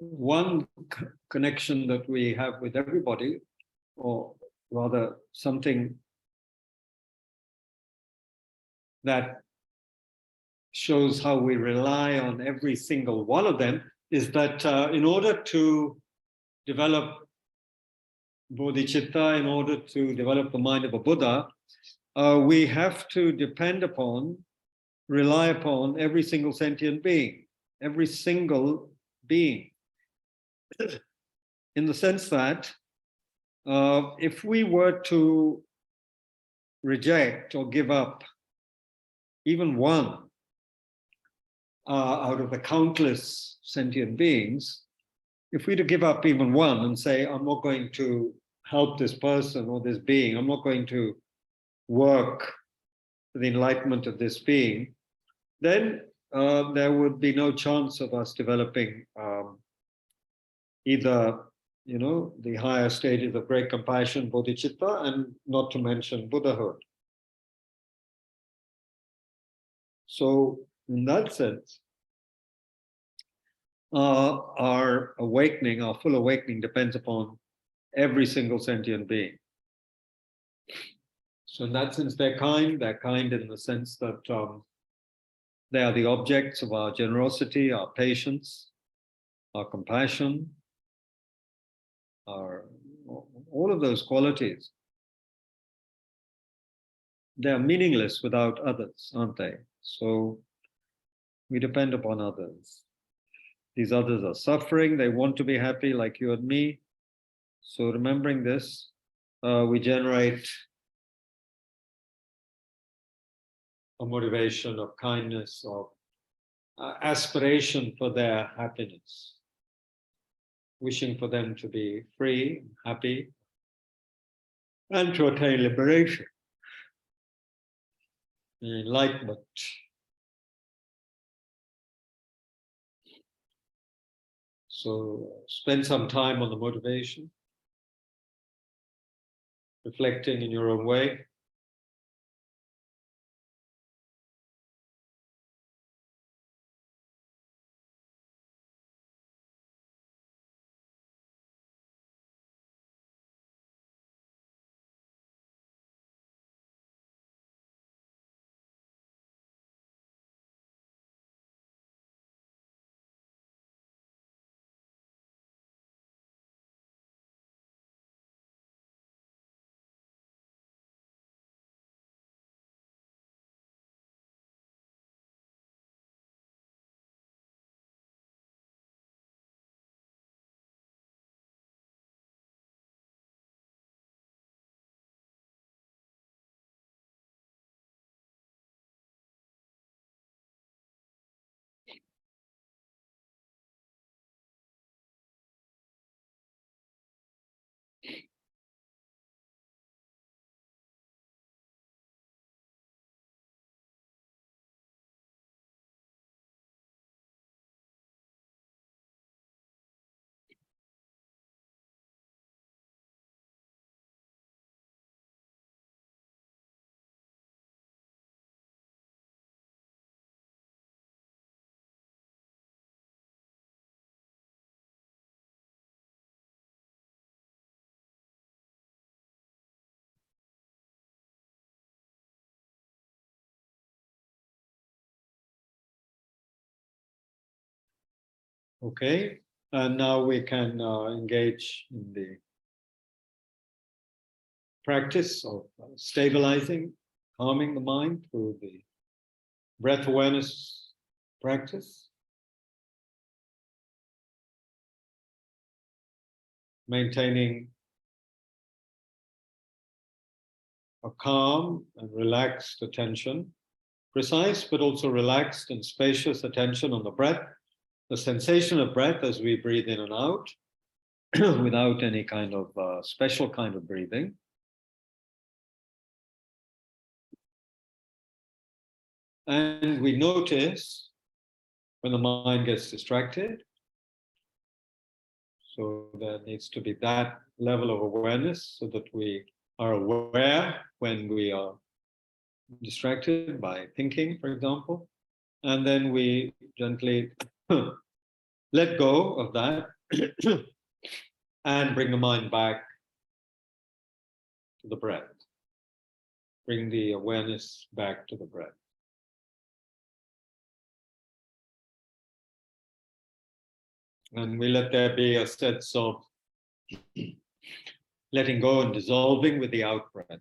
one connection that we have with everybody, or rather something that shows how we rely on every single one of them, is that in order to develop bodhicitta, in order to develop the mind of a Buddha, we have to depend upon, rely upon every single sentient being, every single being. In the sense that if we were to reject or give up even one out of the countless sentient beings, if we to give up even one and say, I'm not going to help this person or this being, I'm not going to work for the enlightenment of this being, then there would be no chance of us developing either, the higher stages of great compassion, bodhicitta, and not to mention Buddhahood. So, in that sense, our awakening, our full awakening, depends upon every single sentient being. So in that sense, they're kind in the sense that they are the objects of our generosity, our patience, our compassion, all of those qualities. They're meaningless without others, aren't they? So we depend upon others. These others are suffering, they want to be happy like you and me. So remembering this, we generate a motivation of kindness, of aspiration for their happiness, wishing for them to be free, happy, and to attain liberation, enlightenment. So spend some time on the motivation, reflecting in your own way. Okay, and now we can engage in the practice of stabilizing, calming the mind through the breath awareness practice. Maintaining a calm and relaxed attention, precise but also relaxed and spacious attention on the breath, the sensation of breath as we breathe in and out, without any kind of special kind of breathing. And we notice when the mind gets distracted. So there needs to be that level of awareness so that we are aware when we are distracted by thinking, for example. And then we gently let go of that and bring the mind back to the breath. Bring the awareness back to the breath. And we let there be a sense of letting go and dissolving with the out breath.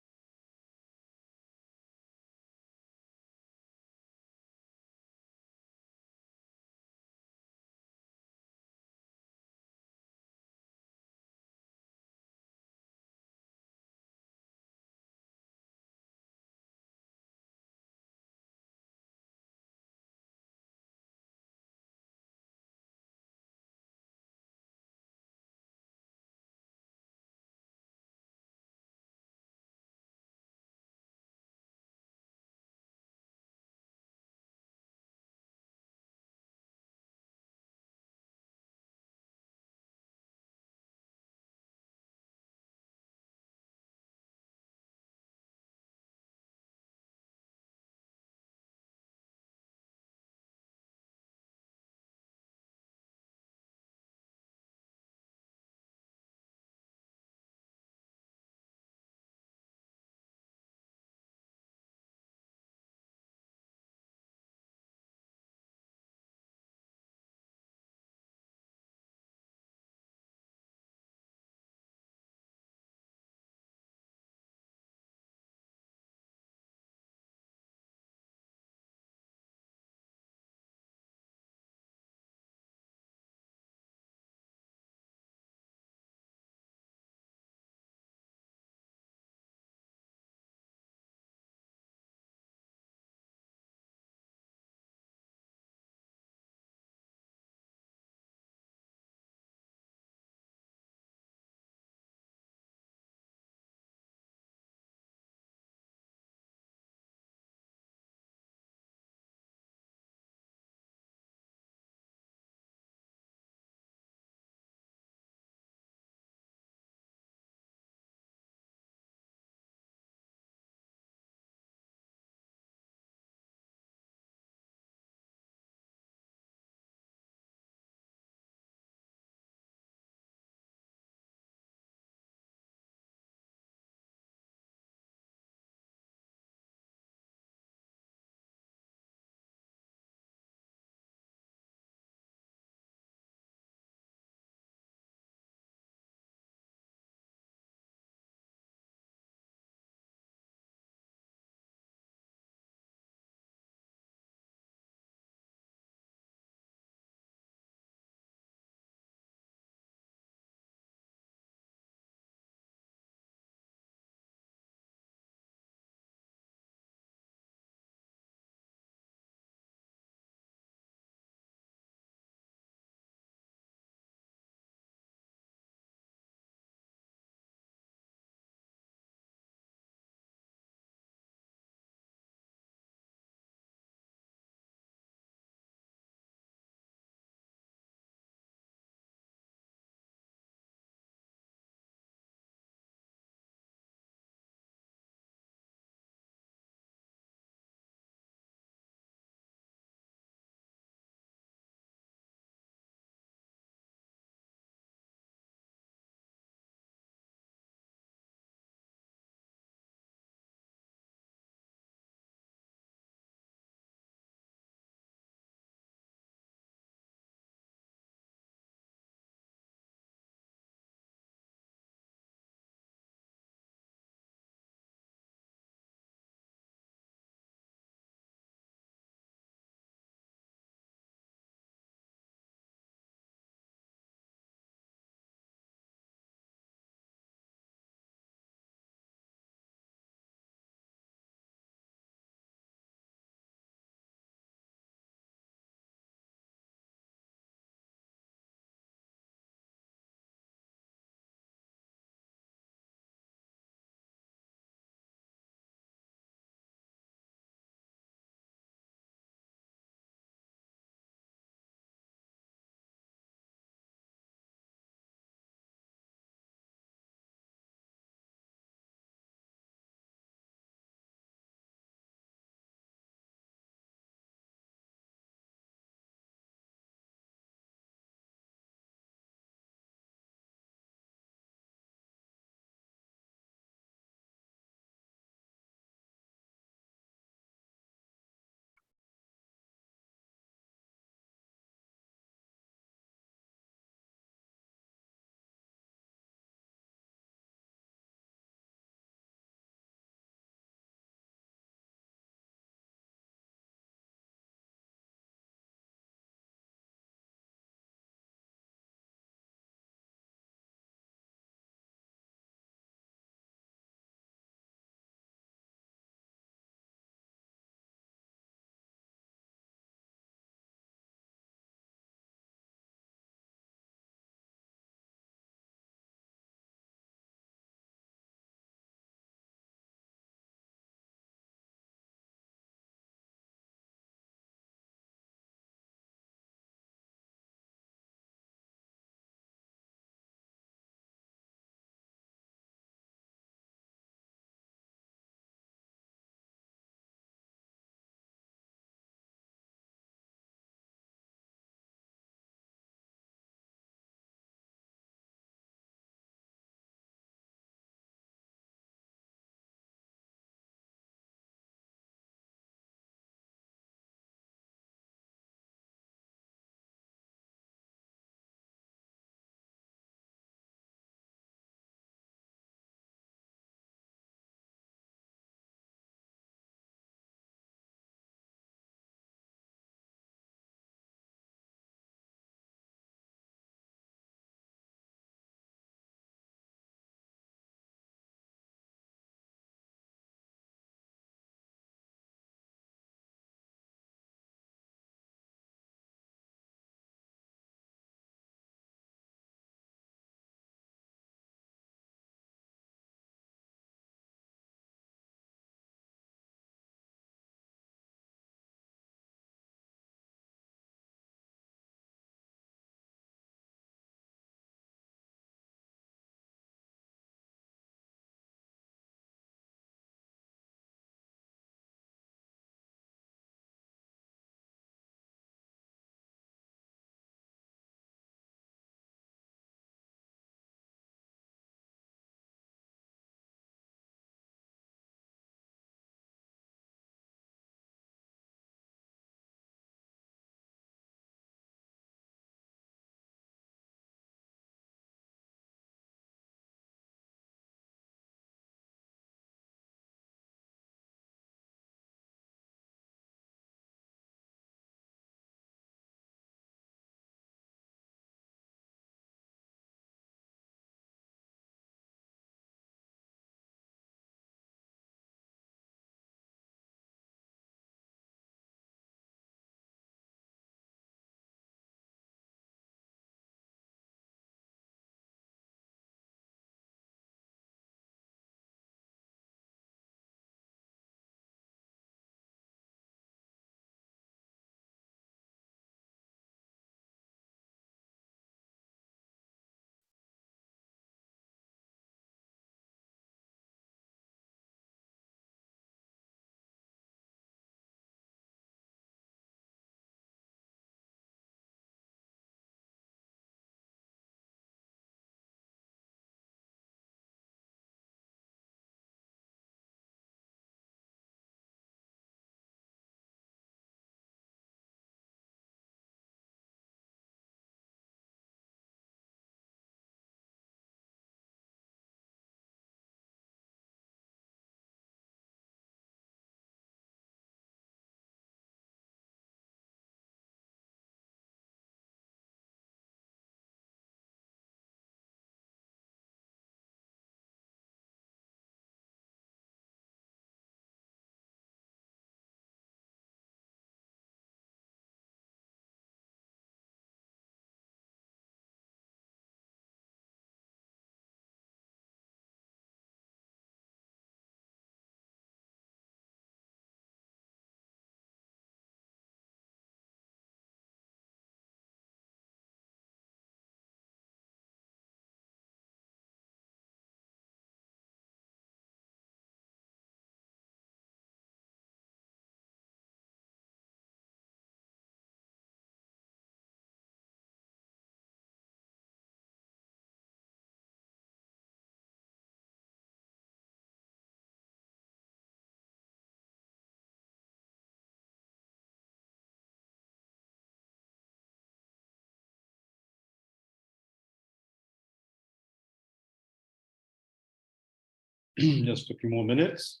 just a few more minutes.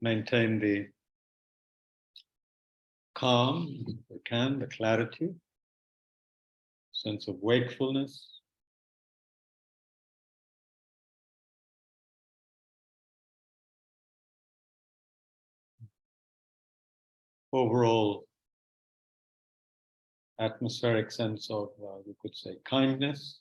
Maintain the calm, if we can, the clarity, sense of wakefulness. Overall atmospheric sense of, we could say, kindness.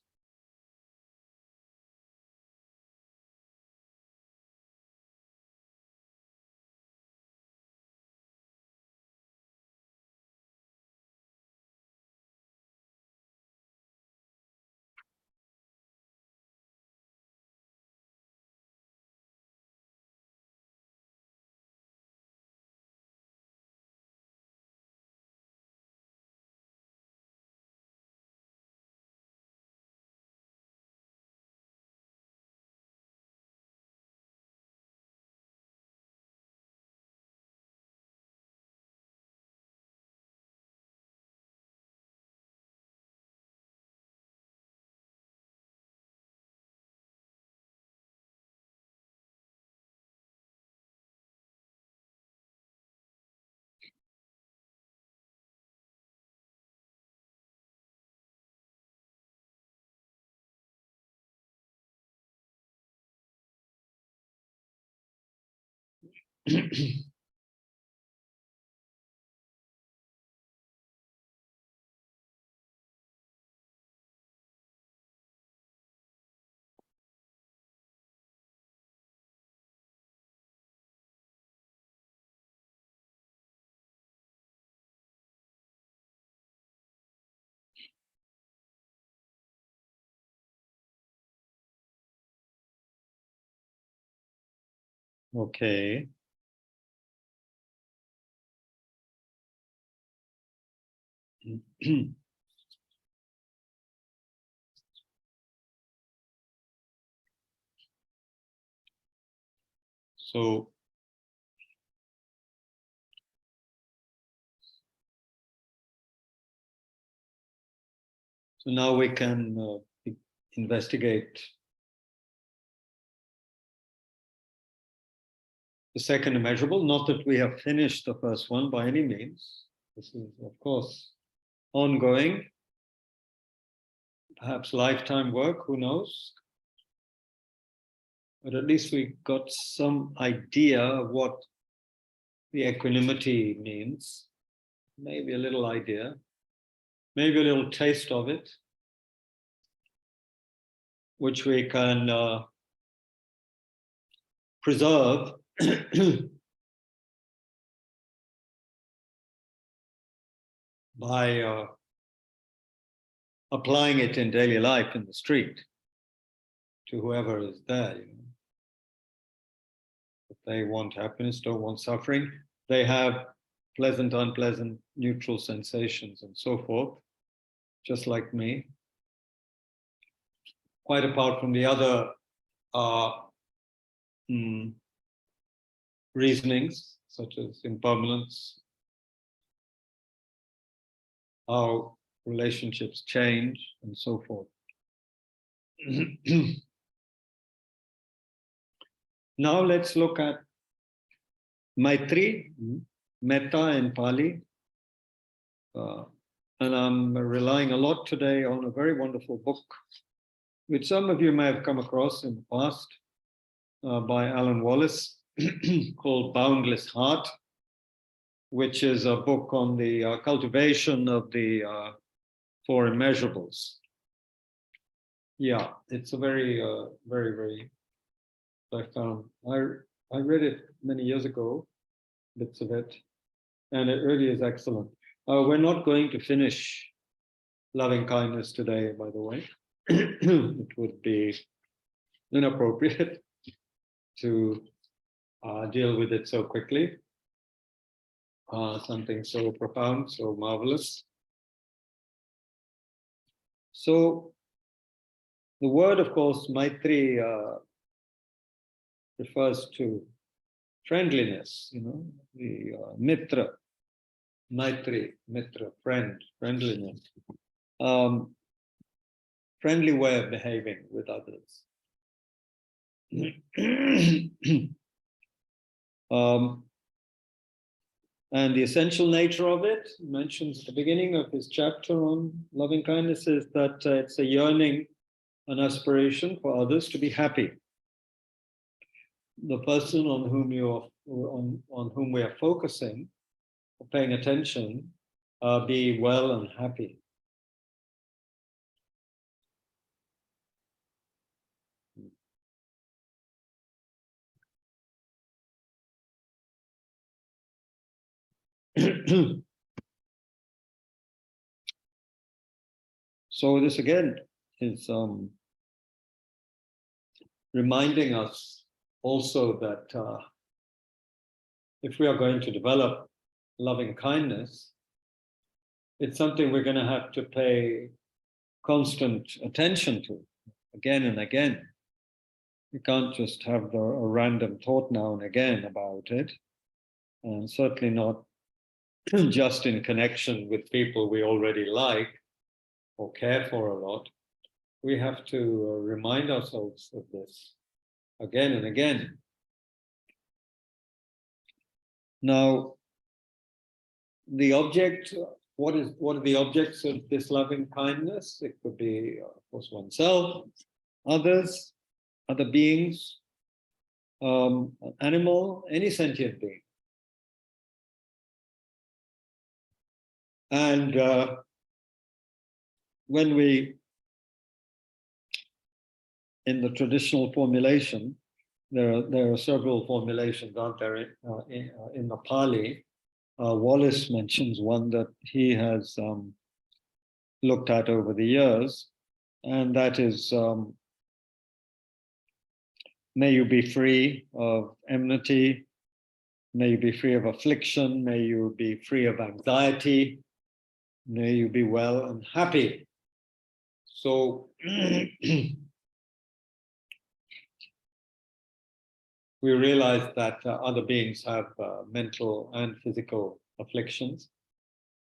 Okay. So now we can investigate the second immeasurable. Not that we have finished the first one by any means. This is, of course, ongoing, perhaps lifetime work, who knows? But at least we got some idea of what the equanimity means, maybe a little idea, maybe a little taste of it, which we can preserve by applying it in daily life in the street to whoever is there. You know. If they want happiness, don't want suffering, they have pleasant, unpleasant, neutral sensations and so forth, just like me. Quite apart from the other reasonings, such as impermanence, how relationships change, and so forth. Now let's look at Maitri, metta in Pali. And I'm relying a lot today on a very wonderful book, which some of you may have come across in the past, by Alan Wallace, called Boundless Heart, which is a book on the cultivation of the Four Immeasurables. Yeah, it's a very, very, I found, I read it many years ago, bits of it, and it really is excellent. We're not going to finish loving kindness today, by the way. It would be inappropriate to deal with it so quickly. Something so profound, so marvelous. So the word, of course, Maitri, refers to friendliness, you know, the mitra, Maitri, mitra, friend, friendliness. Friendly way of behaving with others. And the essential nature of it, he mentions at the beginning of his chapter on loving kindness, is that it's a yearning, an aspiration for others to be happy. The person on whom on whom we are focusing, or paying attention, be well and happy. So this again is reminding us also that if we are going to develop loving kindness, it's something we're going to have to pay constant attention to again and again. You can't just have a random thought now and again about it, and certainly not just in connection with people we already like or care for a lot. We have to remind ourselves of this again and again. Now, the object, what are the objects of this loving kindness? It could be, of course, oneself, others, other beings, an animal, any sentient being. And when we, in the traditional formulation, there are several formulations, aren't there, in the Pali. Wallace mentions one that he has looked at over the years, and that is, may you be free of enmity, may you be free of affliction, may you be free of anxiety, may you be well and happy. So we realize that other beings have mental and physical afflictions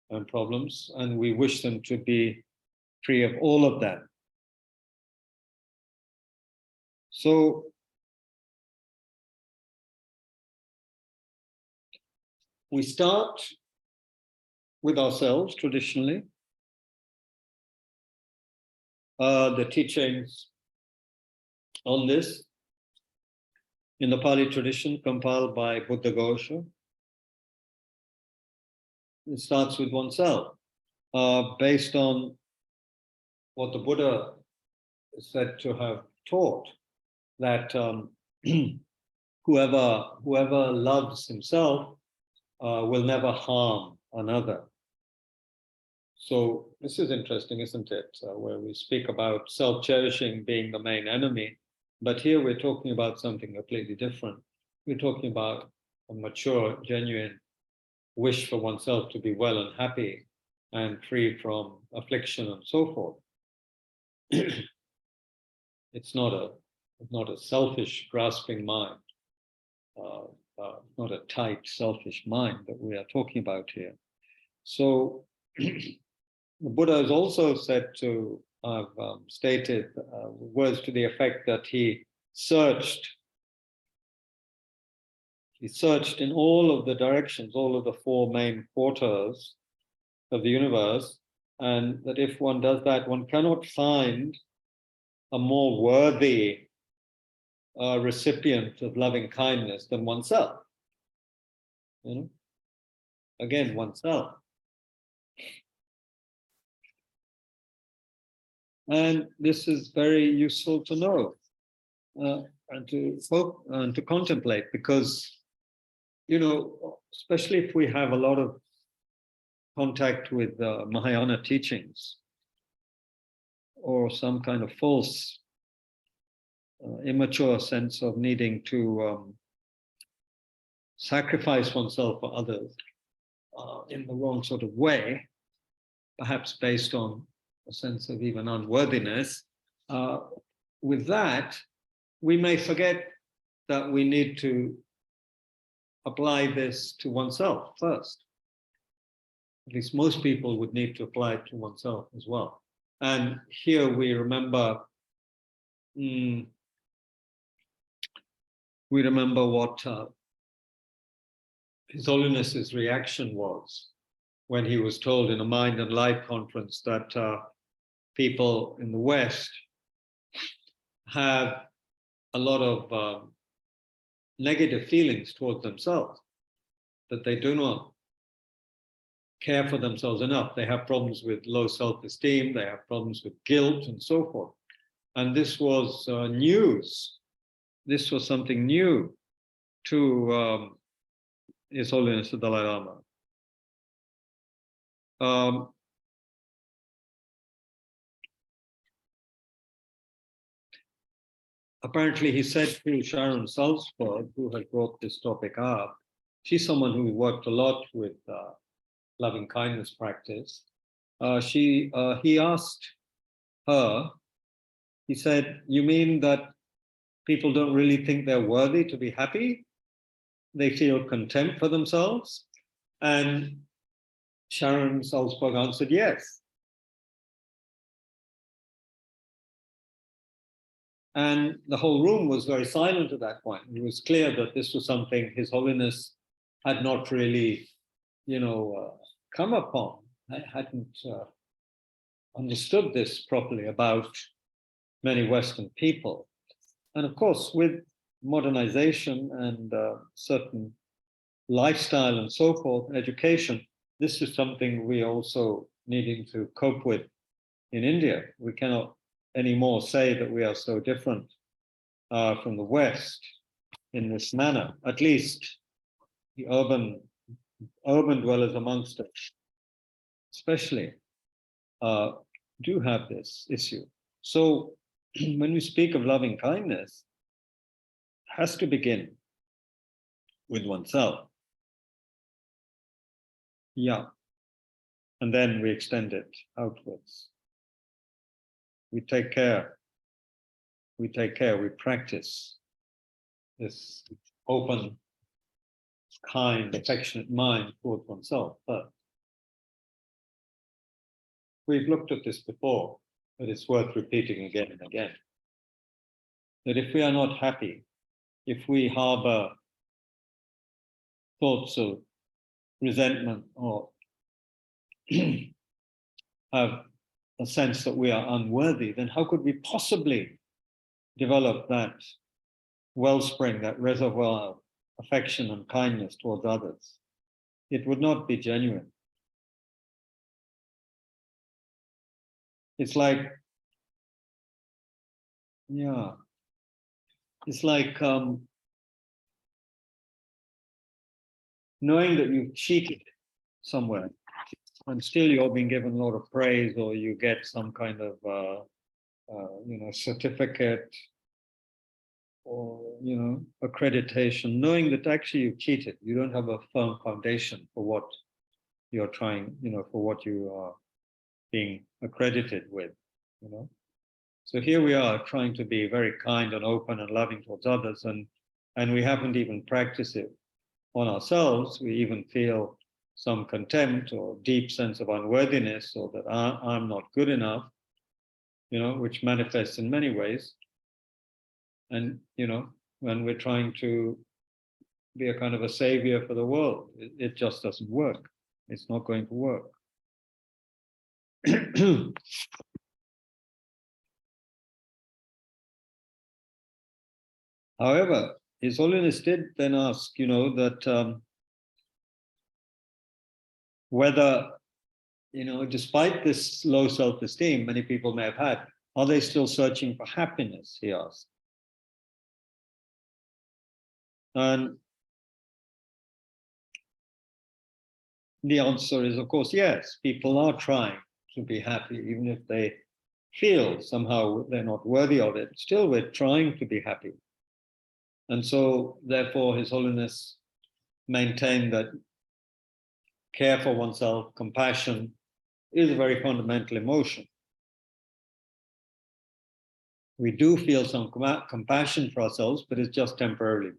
and problems, and we wish them to be free of all of that. So we start with ourselves traditionally. The teachings on this in the Pali tradition, compiled by Buddha Ghosha. It starts with oneself, based on what the Buddha is said to have taught, that whoever loves himself will never harm another. So this is interesting, isn't it? Where we speak about self-cherishing being the main enemy, but here we're talking about something completely different. We're talking about a mature, genuine wish for oneself to be well and happy and free from affliction and so forth. It's not a selfish, grasping mind, not a tight, selfish mind that we are talking about here. So the Buddha is also said to have stated words to the effect that he searched in all of the directions, all of the four main quarters of the universe, and that if one does that, one cannot find a more worthy recipient of loving kindness than oneself. You know, again, oneself. And this is very useful to know and to contemplate, because, you know, especially if we have a lot of contact with Mahayana teachings or some kind of false, immature sense of needing to sacrifice oneself for others in the wrong sort of way, perhaps based on a sense of even unworthiness, with that, we may forget that we need to apply this to oneself first. At least most people would need to apply it to oneself as well. And here we remember we remember what His Holiness's reaction was when he was told in a Mind and Light conference that people in the West have a lot of negative feelings towards themselves, that they do not care for themselves enough. They have problems with low self-esteem, they have problems with guilt and so forth. And this was news. This was something new to His Holiness the Dalai Lama. Apparently, he said to Sharon Salzberg, who had brought this topic up, she's someone who worked a lot with loving kindness practice. He asked her, he said, "You mean that people don't really think they're worthy to be happy? They feel contempt for themselves?" And Sharon Salzberg answered, "Yes." And the whole room was very silent at that point. It was clear that this was something His Holiness had not really, come upon. I hadn't understood this properly about many Western people. And of course, with modernization and certain lifestyle and so forth, education, this is something we also needing to cope with in India. We cannot anymore say that we are so different from the West in this manner. At least the urban dwellers amongst us, especially, do have this issue. So when we speak of loving kindness, it has to begin with oneself. Yeah. And then we extend it outwards. We take care. We practice this open, kind, affectionate mind towards oneself. But we've looked at this before, but it's worth repeating again and again. That if we are not happy, if we harbor thoughts of resentment or have a sense that we are unworthy, then how could we possibly develop that wellspring, that reservoir of affection and kindness towards others? It would not be genuine. It's like, it's like knowing that you've cheated somewhere and still you're being given a lot of praise, or you get some kind of certificate or accreditation, knowing that actually you've cheated. You don't have a firm foundation for what you're trying, for what you are being accredited with. So here we are trying to be very kind and open and loving towards others, and we haven't even practiced it on ourselves. We even feel some contempt or deep sense of unworthiness, or that I'm not good enough, which manifests in many ways. And, when we're trying to be a kind of a savior for the world, it just doesn't work. It's not going to work. However, His Holiness did then ask, that whether, despite this low self-esteem many people may have had, are they still searching for happiness, he asked. And the answer is, of course, yes. People are trying to be happy, even if they feel somehow they're not worthy of it. Still, we're trying to be happy. And so, therefore, His Holiness maintained that care for oneself, compassion, is a very fundamental emotion. We do feel some compassion for ourselves, but it's just temporarily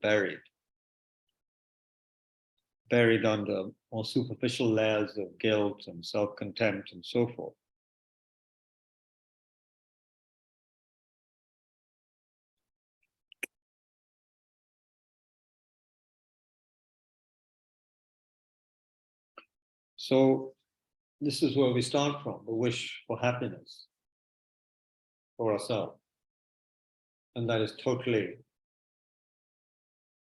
buried under more superficial layers of guilt and self-contempt and so forth. So this is where we start from, the wish for happiness for ourselves. And that is totally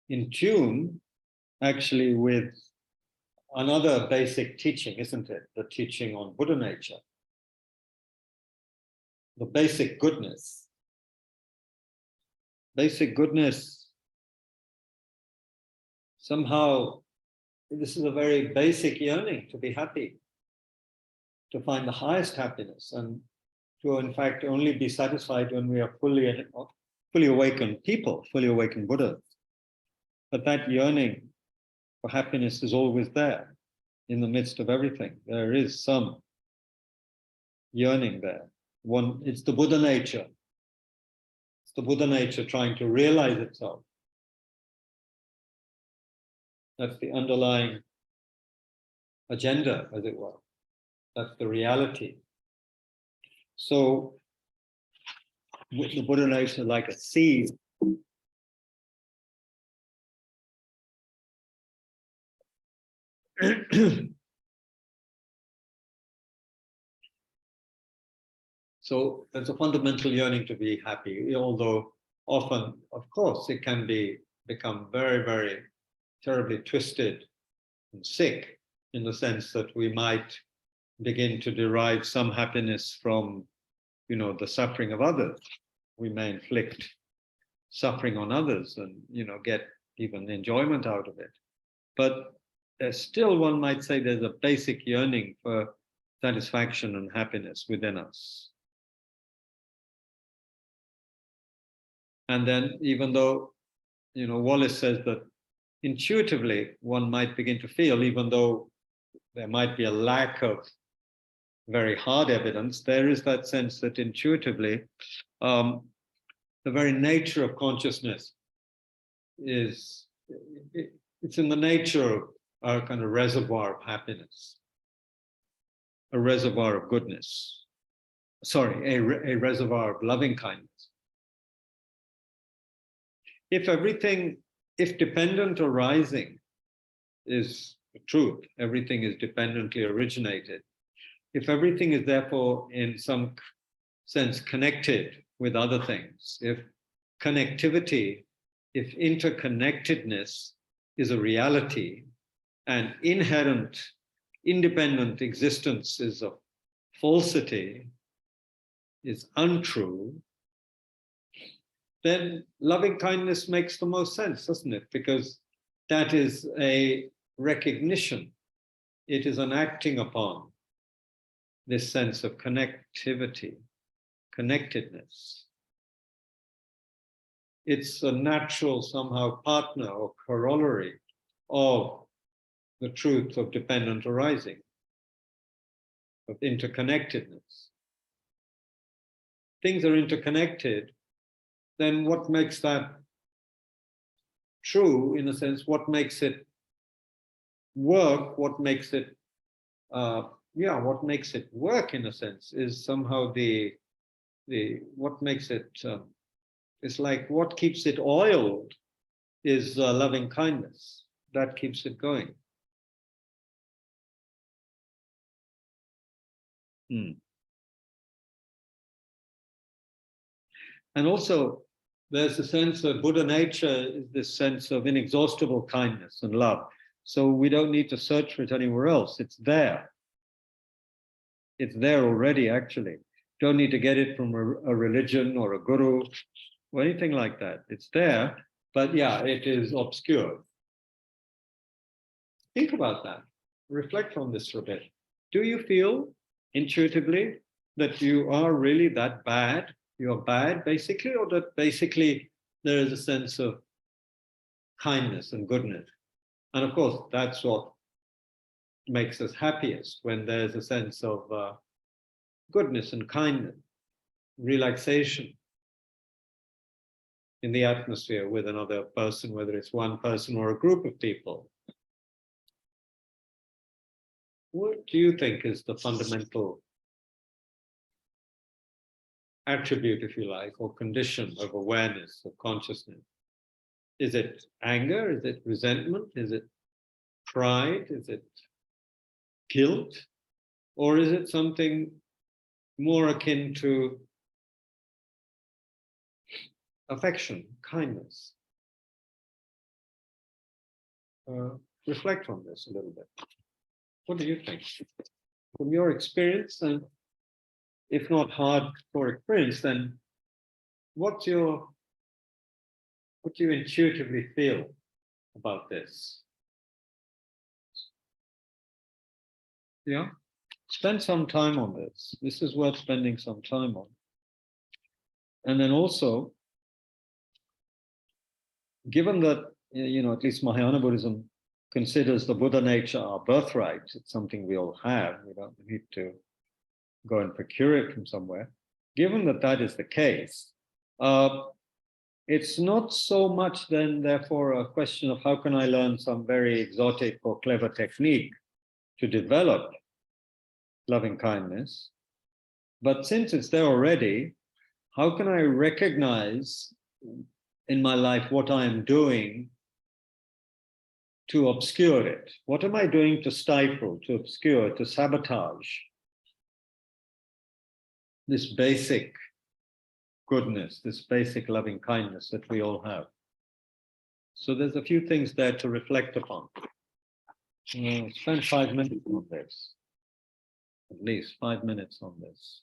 in tune, actually, with another basic teaching, isn't it? The teaching on Buddha nature. The basic goodness. Basic goodness, somehow, this is a very basic yearning to be happy, to find the highest happiness, and to, in fact, only be satisfied when we are fully awakened people, fully awakened Buddhas. But that yearning for happiness is always there in the midst of everything. There is some yearning there. It's the Buddha nature. It's the Buddha nature trying to realize itself. That's the underlying agenda, as it were. That's the reality. So, with the Buddha nature like a seed, so there's a fundamental yearning to be happy, although often, of course, it can become very, very terribly twisted and sick, in the sense that we might begin to derive some happiness from, the suffering of others. We may inflict suffering on others and, get even enjoyment out of it. But there's still, one might say, there's a basic yearning for satisfaction and happiness within us. And then, even though, Wallace says that intuitively one might begin to feel, even though there might be a lack of very hard evidence, there is that sense that intuitively the very nature of consciousness it's in the nature of our kind of reservoir of happiness, a reservoir of goodness, a reservoir of loving kindness. If dependent arising is the truth, everything is dependently originated. If everything is therefore in some sense connected with other things, if interconnectedness is a reality and inherent independent existence is a falsity, is untrue, then loving kindness makes the most sense, doesn't it? Because that is a recognition. It is an acting upon this sense of connectivity, connectedness. It's a natural, somehow, partner or corollary of the truth of dependent arising, of interconnectedness. Things are interconnected, then what makes that true, in a sense? What makes it work? What makes it work, in a sense, is somehow what makes it, it's like what keeps it oiled is loving kindness. That keeps it going. And also, there's a sense of Buddha nature is this sense of inexhaustible kindness and love. So we don't need to search for it anywhere else. It's there. It's there already, actually. Don't need to get it from a religion or a guru or anything like that. It's there, but yeah, it is obscure. Think about that. Reflect on this for a bit. Do you feel intuitively that you are really that bad? You're bad, basically, or that basically there is a sense of kindness and goodness? And of course, that's what makes us happiest, when there's a sense of goodness and kindness, relaxation in the atmosphere with another person, whether it's one person or a group of people. What do you think is the fundamental attribute, if you like, or condition of awareness, of consciousness? Is it anger? Is it resentment? Is it pride? Is it guilt, or is it something more akin to affection, kindness? Reflect on this a little bit. What do you think? From your experience, and if not hardcore experience, then what do you intuitively feel about this? Yeah? Spend some time on this. This is worth spending some time on. And then also, given that, at least Mahayana Buddhism considers the Buddha nature our birthright, it's something we all have, we don't need to go and procure it from somewhere. Given that that is the case, it's not so much then, therefore, a question of how can I learn some very exotic or clever technique to develop loving kindness, but since it's there already, how can I recognize in my life what I am doing to obscure it? What am I doing to stifle, to obscure, to sabotage this basic goodness, this basic loving kindness that we all have? So there's a few things there to reflect upon. Spend 5 minutes on this, at least 5 minutes on this.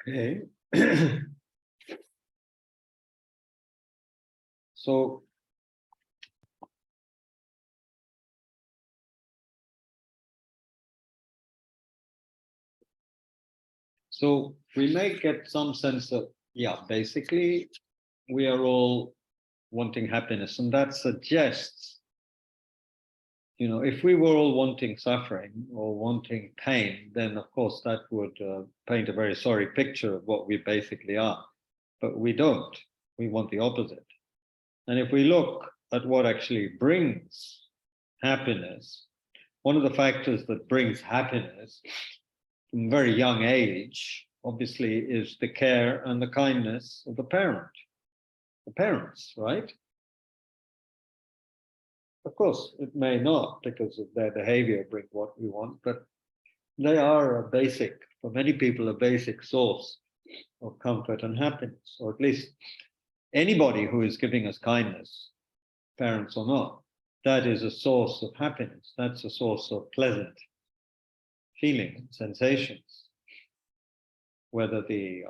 Okay. So we may get some sense of, yeah, basically we are all wanting happiness, and that suggests, if we were all wanting suffering or wanting pain, then of course that would paint a very sorry picture of what we basically are. But we don't. We want the opposite. And if we look at what actually brings happiness, one of the factors that brings happiness from a very young age, obviously, is the care and the kindness of the parents, right? Of course, it may not, because of their behavior, bring what we want, but they are a basic, for many people, a basic source of comfort and happiness, or at least anybody who is giving us kindness, parents or not, that is a source of happiness. That's a source of pleasant feeling, sensations, whether the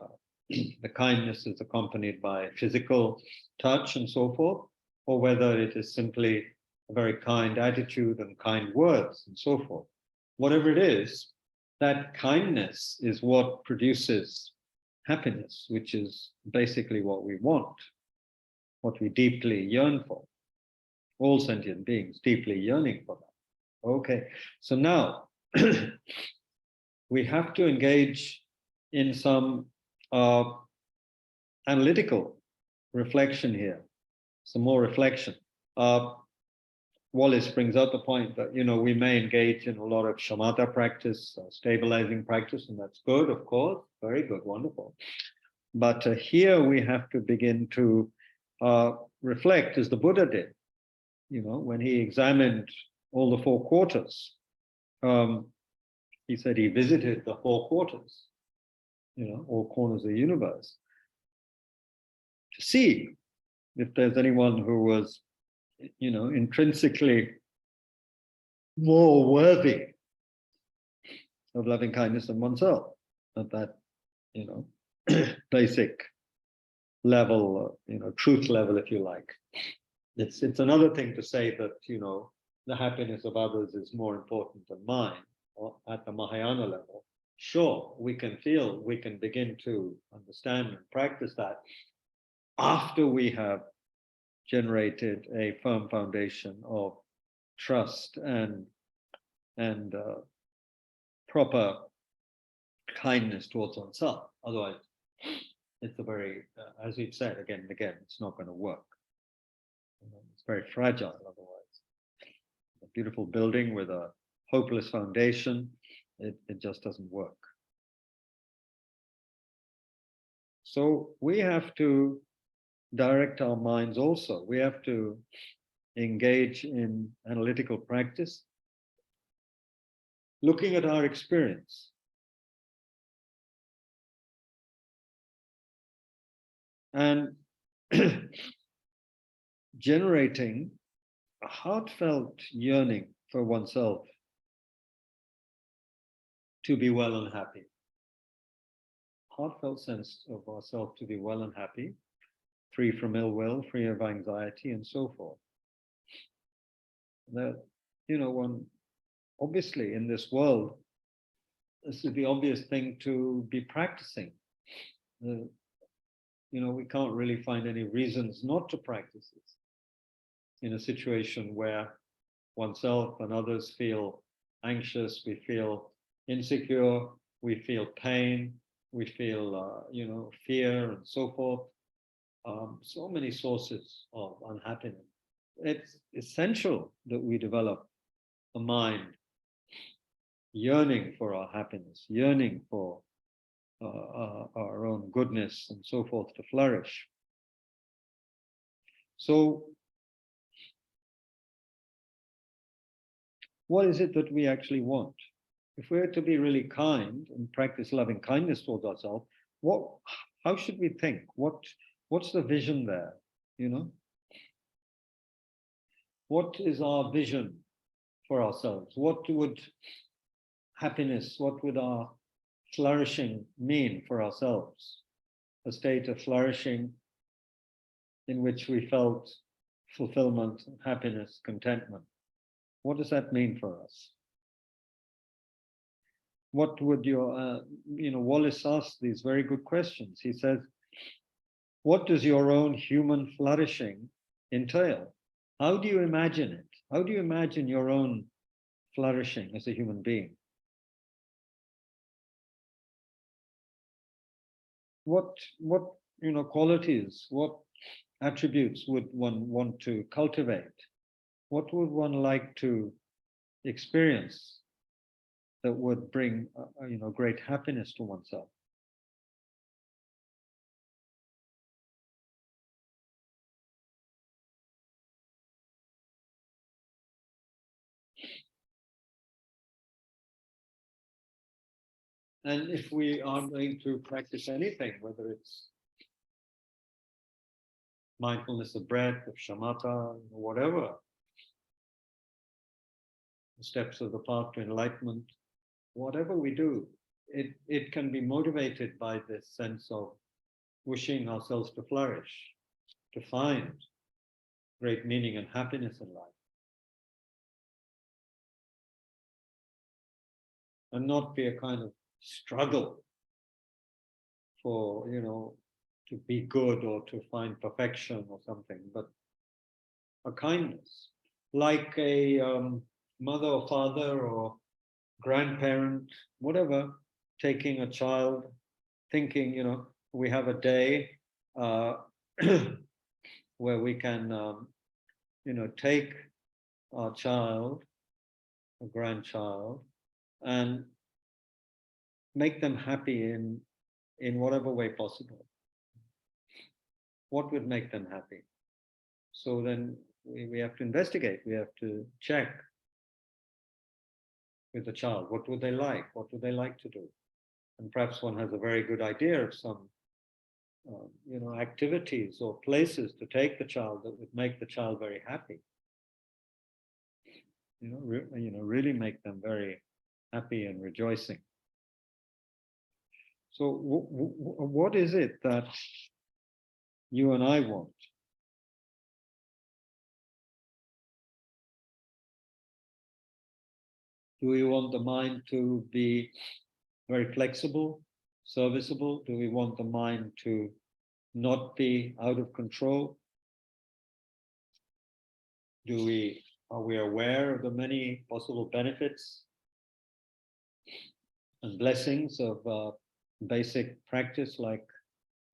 kindness is accompanied by physical touch and so forth, or whether it is simply a very kind attitude and kind words and so forth. Whatever it is, that kindness is what produces happiness, which is basically what we want, what we deeply yearn for. All sentient beings deeply yearning for that. Okay, so now we have to engage in some analytical reflection here, some more reflection. Wallace brings out the point that, we may engage in a lot of shamatha practice, stabilizing practice, and that's good, of course, very good, wonderful. But here we have to begin to reflect as the Buddha did, when he examined all the four quarters. He said he visited the four quarters, all corners of the universe, to see if there's anyone who was, intrinsically more worthy of loving kindness than oneself at that, basic level, truth level, if you like. It's another thing to say that, the happiness of others is more important than mine, or at the Mahayana level. Sure, we can begin to understand and practice that after we have generated a firm foundation of trust and proper kindness towards oneself. Otherwise, it's a very, as we've said again and again, it's not going to work. It's very fragile otherwise. A beautiful building with a hopeless foundation, it just doesn't work. So we have to direct our minds also. We have to engage in analytical practice, looking at our experience. And generating a heartfelt yearning for oneself to be well and happy. Heartfelt sense of ourselves to be well and happy, free from ill will, free of anxiety, and so forth. That, one, obviously in this world, this is the obvious thing to be practicing. We can't really find any reasons not to practice this in a situation where oneself and others feel anxious, we feel insecure, we feel pain, we feel, fear and so forth. So many sources of unhappiness. It's essential that we develop a mind yearning for our happiness, yearning for our own goodness and so forth to flourish. So, what is it that we actually want? If we're to be really kind and practice loving kindness towards ourselves, how should we think? What's the vision there? What is our vision for ourselves? What would happiness, what would our flourishing mean for ourselves? A state of flourishing in which we felt fulfillment, happiness, contentment. What does that mean for us? What would your, Wallace asked these very good questions. He says, what does your own human flourishing entail? How do you imagine it? How do you imagine your own flourishing as a human being? What qualities, what attributes would one want to cultivate? What would one like to experience that would bring, great happiness to oneself? And if we are going to practice anything, whether it's mindfulness of breath, of shamatha, whatever, the steps of the path to enlightenment, whatever we do, it can be motivated by this sense of wishing ourselves to flourish, to find great meaning and happiness in life. And not be a kind of struggle for, to be good or to find perfection or something, but a kindness, like a mother or father or grandparent, whatever, taking a child, thinking, we have a day where we can, take our child, a grandchild, and make them happy in whatever way possible. What would make them happy? So then we have to investigate, we have to check with the child, what would they like? What would they like to do? And perhaps one has a very good idea of some, activities or places to take the child that would make the child very happy. Really make them very happy and rejoicing. So what is it that you and I want? Do we want the mind to be very flexible, serviceable? Do we want the mind to not be out of control? Are we aware of the many possible benefits and blessings of basic practice like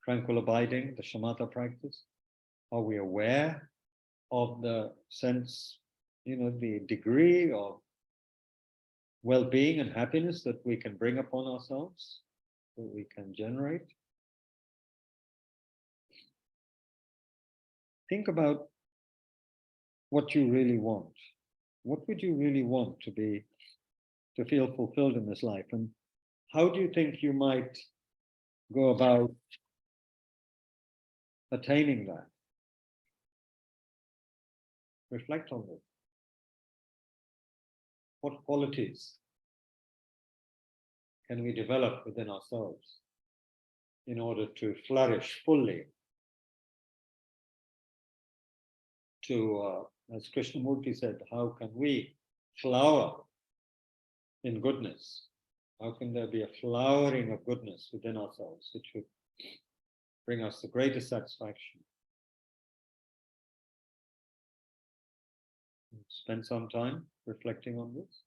tranquil abiding, the shamatha practice? Are we aware of the sense, the degree of well-being and happiness that we can bring upon ourselves, that we can generate? Think about what you really want. What would you really want to feel fulfilled in this life? And how do you think you might go about attaining that? Reflect on this. What qualities can we develop within ourselves in order to flourish fully? To, as Krishnamurti said, how can we flower in goodness? How can there be a flowering of goodness within ourselves, which would bring us the greatest satisfaction? Spend some time reflecting on this.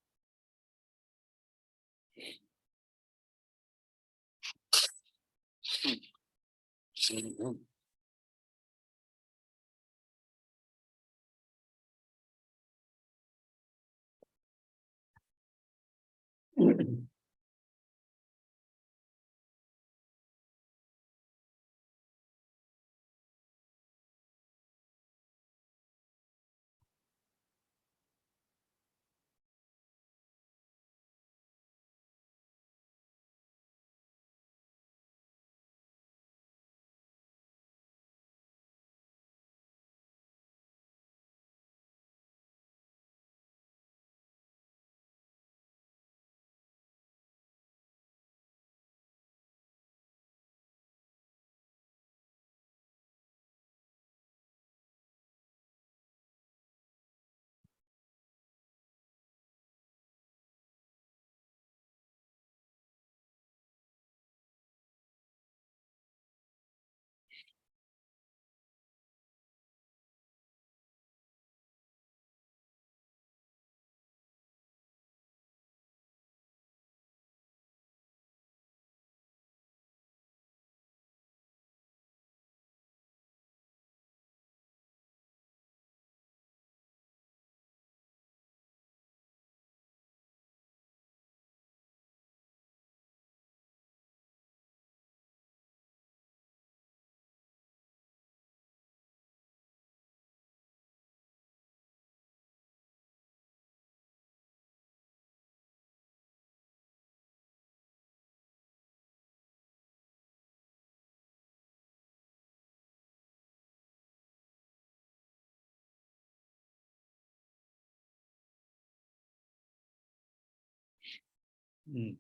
Mm.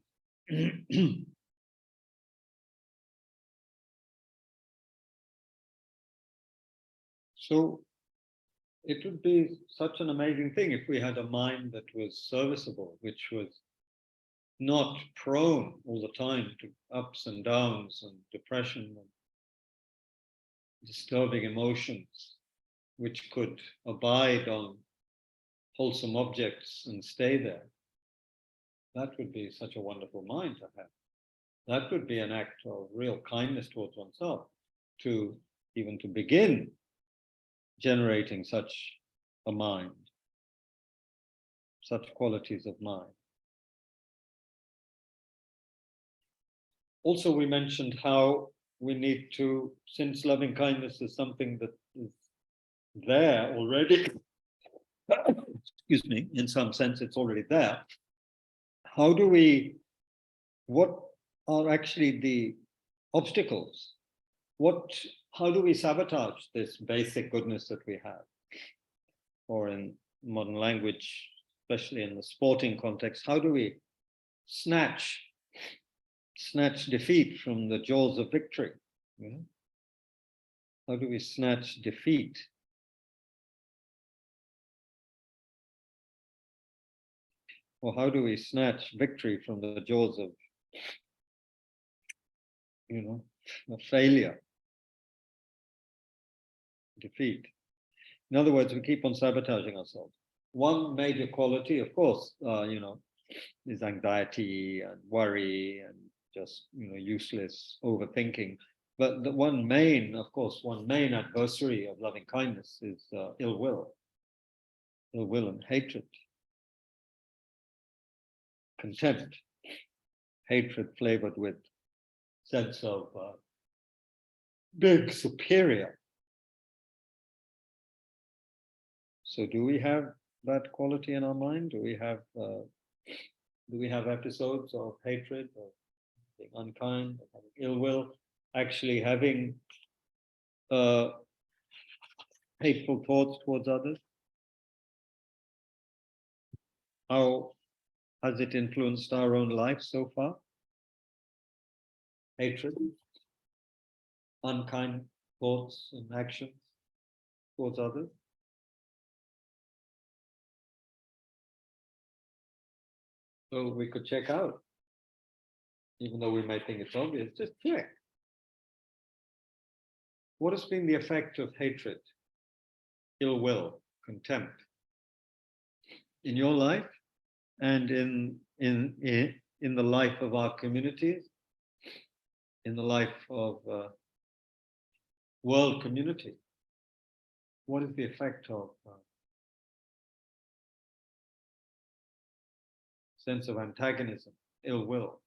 So it would be such an amazing thing if we had a mind that was serviceable, which was not prone all the time to ups and downs and depression and disturbing emotions, which could abide on wholesome objects and stay there. That would be such a wonderful mind to have. That would be an act of real kindness towards oneself, to even to begin generating such a mind, such qualities of mind. Also, we mentioned how we need to, since loving kindness is something that is there already, excuse me, in some sense it's already there. How do we, what are actually the obstacles? How do we sabotage this basic goodness that we have? Or in modern language, especially in the sporting context, how do we snatch defeat from the jaws of victory? You know? How do we snatch defeat? Or how do we snatch victory from the jaws of, a failure, defeat? In other words, we keep on sabotaging ourselves. One major quality, of course, is anxiety and worry and just, useless overthinking. But the one main adversary of loving kindness is ill will and hatred, contempt, hatred flavored with sense of big superior. So do we have that quality in our mind? Do we have episodes of hatred, of being unkind, of having ill will, actually having hateful thoughts towards others? How has it influenced our own life so far? Hatred, unkind thoughts and actions towards others? So we could check out, even though we might think it's obvious, just check. What has been the effect of hatred, ill will, contempt in your life and in the life of our communities, in the life of world community? What is the effect of sense of antagonism, ill will?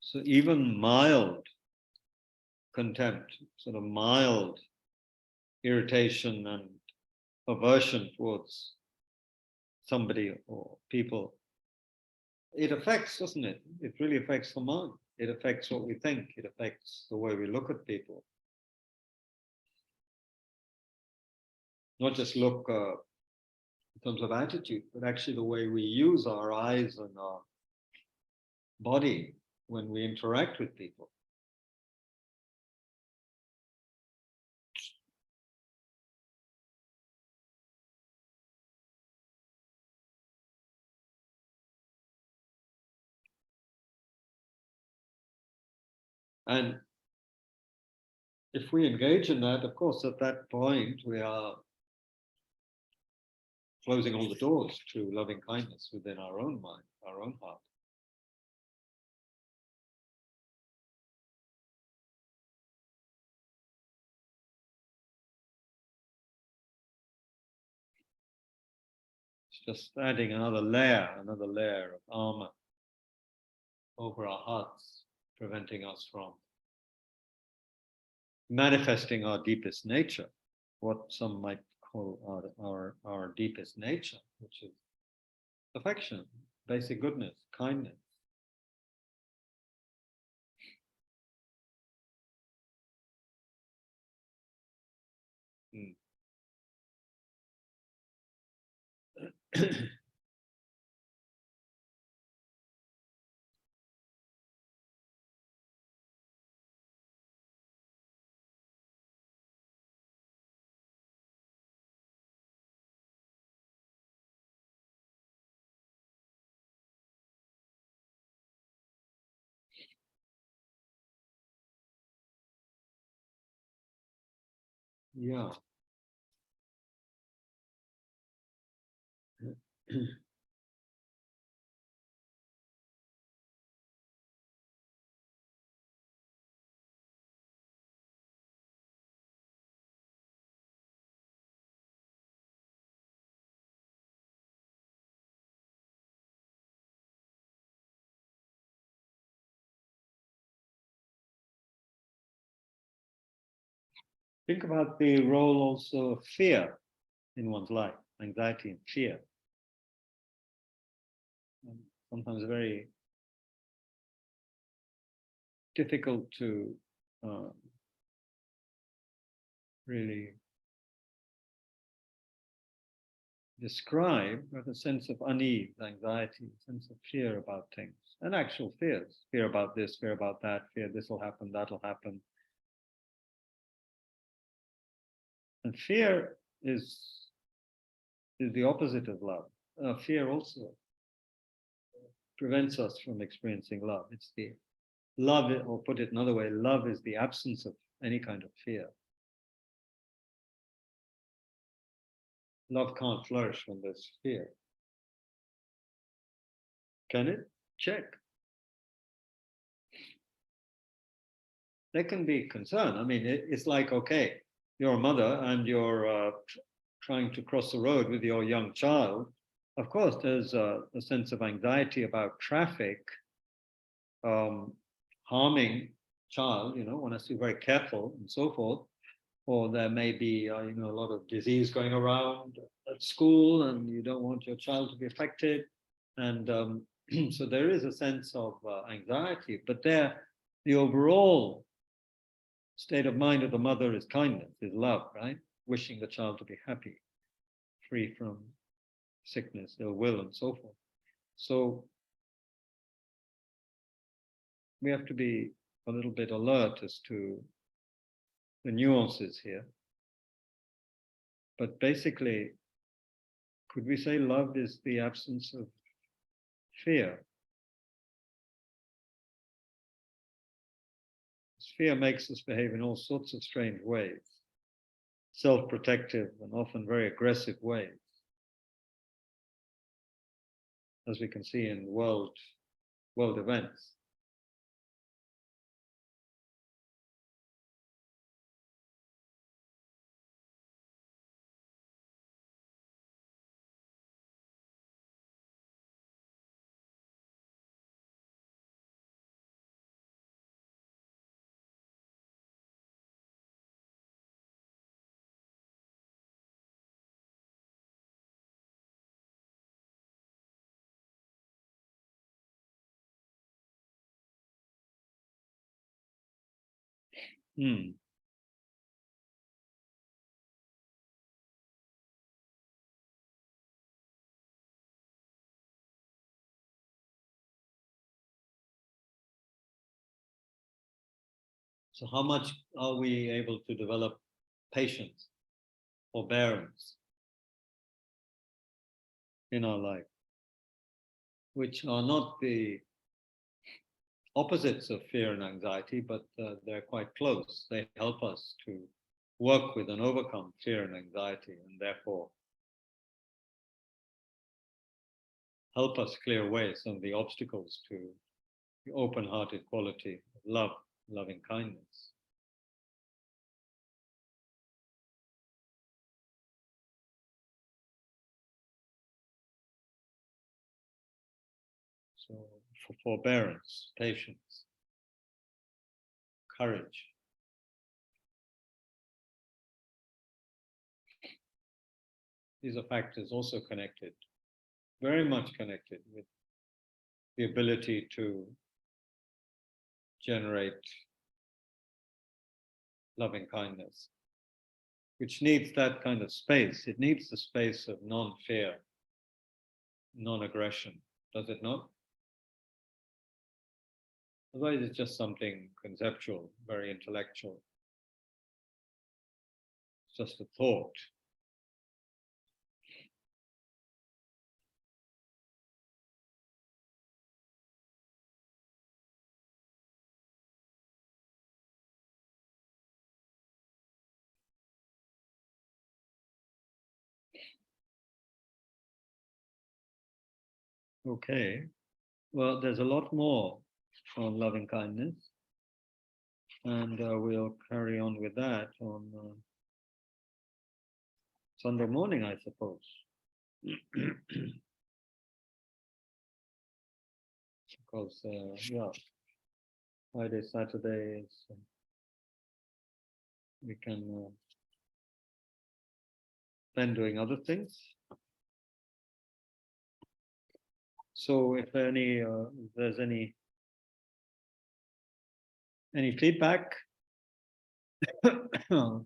So even mild contempt, sort of mild irritation and aversion towards somebody or people, it affects, doesn't it? It really affects the mind. It affects what we think. It affects the way we look at people. Not just look terms of attitude, but actually the way we use our eyes and our body when we interact with people. And if we engage in that, of course, at that point, we are closing all the doors to loving kindness within our own mind, our own heart. It's just adding another layer of armor over our hearts, preventing us from manifesting our deepest nature, what some might call our deepest nature, which is affection, basic goodness, kindness. Yeah. Think about the role also of fear in one's life, anxiety and fear. And sometimes very difficult to really describe, but a sense of unease, anxiety, a sense of fear about things, and actual fears, fear about this, fear about that, fear this will happen, that'll happen. And fear is the opposite of love. Fear also prevents us from experiencing love. It's the love, or put it another way, love is the absence of any kind of fear. Love can't flourish when there's fear. Can it? Check. There can be concern. I mean, it's like, okay, you're a mother and you're trying to cross the road with your young child. Of course, there's a sense of anxiety about traffic harming child. One has to be very careful and so forth. Or there may be, a lot of disease going around at school, and you don't want your child to be affected. And so there is a sense of anxiety, but the overall state of mind of the mother is kindness, is love, right? Wishing the child to be happy, free from sickness, ill will, and so forth. So we have to be a little bit alert as to the nuances here. But basically, could we say love is the absence of fear? Fear makes us behave in all sorts of strange ways, self-protective and often very aggressive ways, as we can see in world events. So how much are we able to develop patience, forbearance in our life, which are not the opposites of fear and anxiety, but they're quite close. They help us to work with and overcome fear and anxiety, and therefore help us clear away some of the obstacles to the open-hearted quality of love, loving kindness. So for forbearance, patience, courage. These are factors also connected, very much connected with the ability to generate loving kindness, which needs that kind of space. It needs the space of non-fear, non-aggression, does it not? Otherwise, it's just something conceptual, very intellectual. It's just a thought. Okay, well, there's a lot more on loving kindness, and we'll carry on with that on Sunday morning, I suppose. Because, yeah, Friday, Saturday, we can spend doing other things. So if there's any feedback, I'll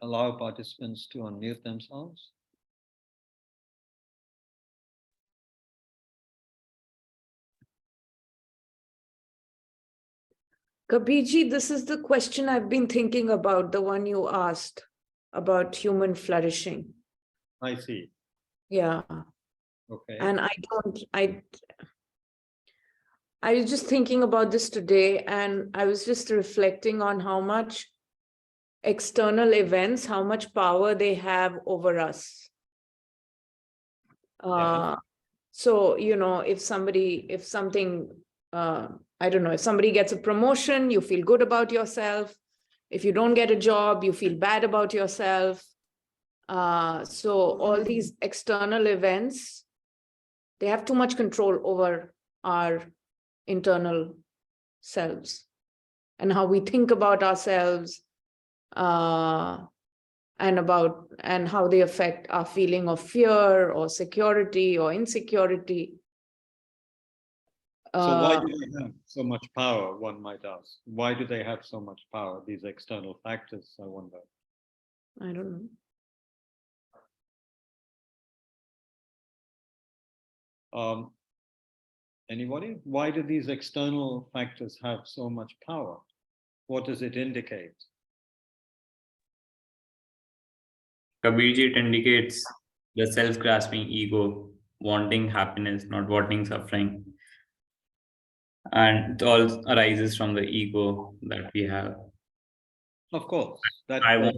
allow participants to unmute themselves. Kabirji, this is the question I've been thinking about, the one you asked about human flourishing. I see. Yeah. Okay. And I was just thinking about this today, and I was just reflecting on how much external events, how much power they have over us. Yeah. So, you know, if somebody gets a promotion, you feel good about yourself. If you don't get a job, you feel bad about yourself. So all these external events, they have too much control over our internal selves and how we think about ourselves, and how they affect our feeling of fear or security or insecurity. So why do they have so much power, one might ask? Why do they have so much power, these external factors, I wonder? I don't know. Anybody? Why do these external factors have so much power? What does it indicate? Kabirji, it indicates the self-grasping ego, wanting happiness, not wanting suffering. And it all arises from the ego that we have. Of course. I want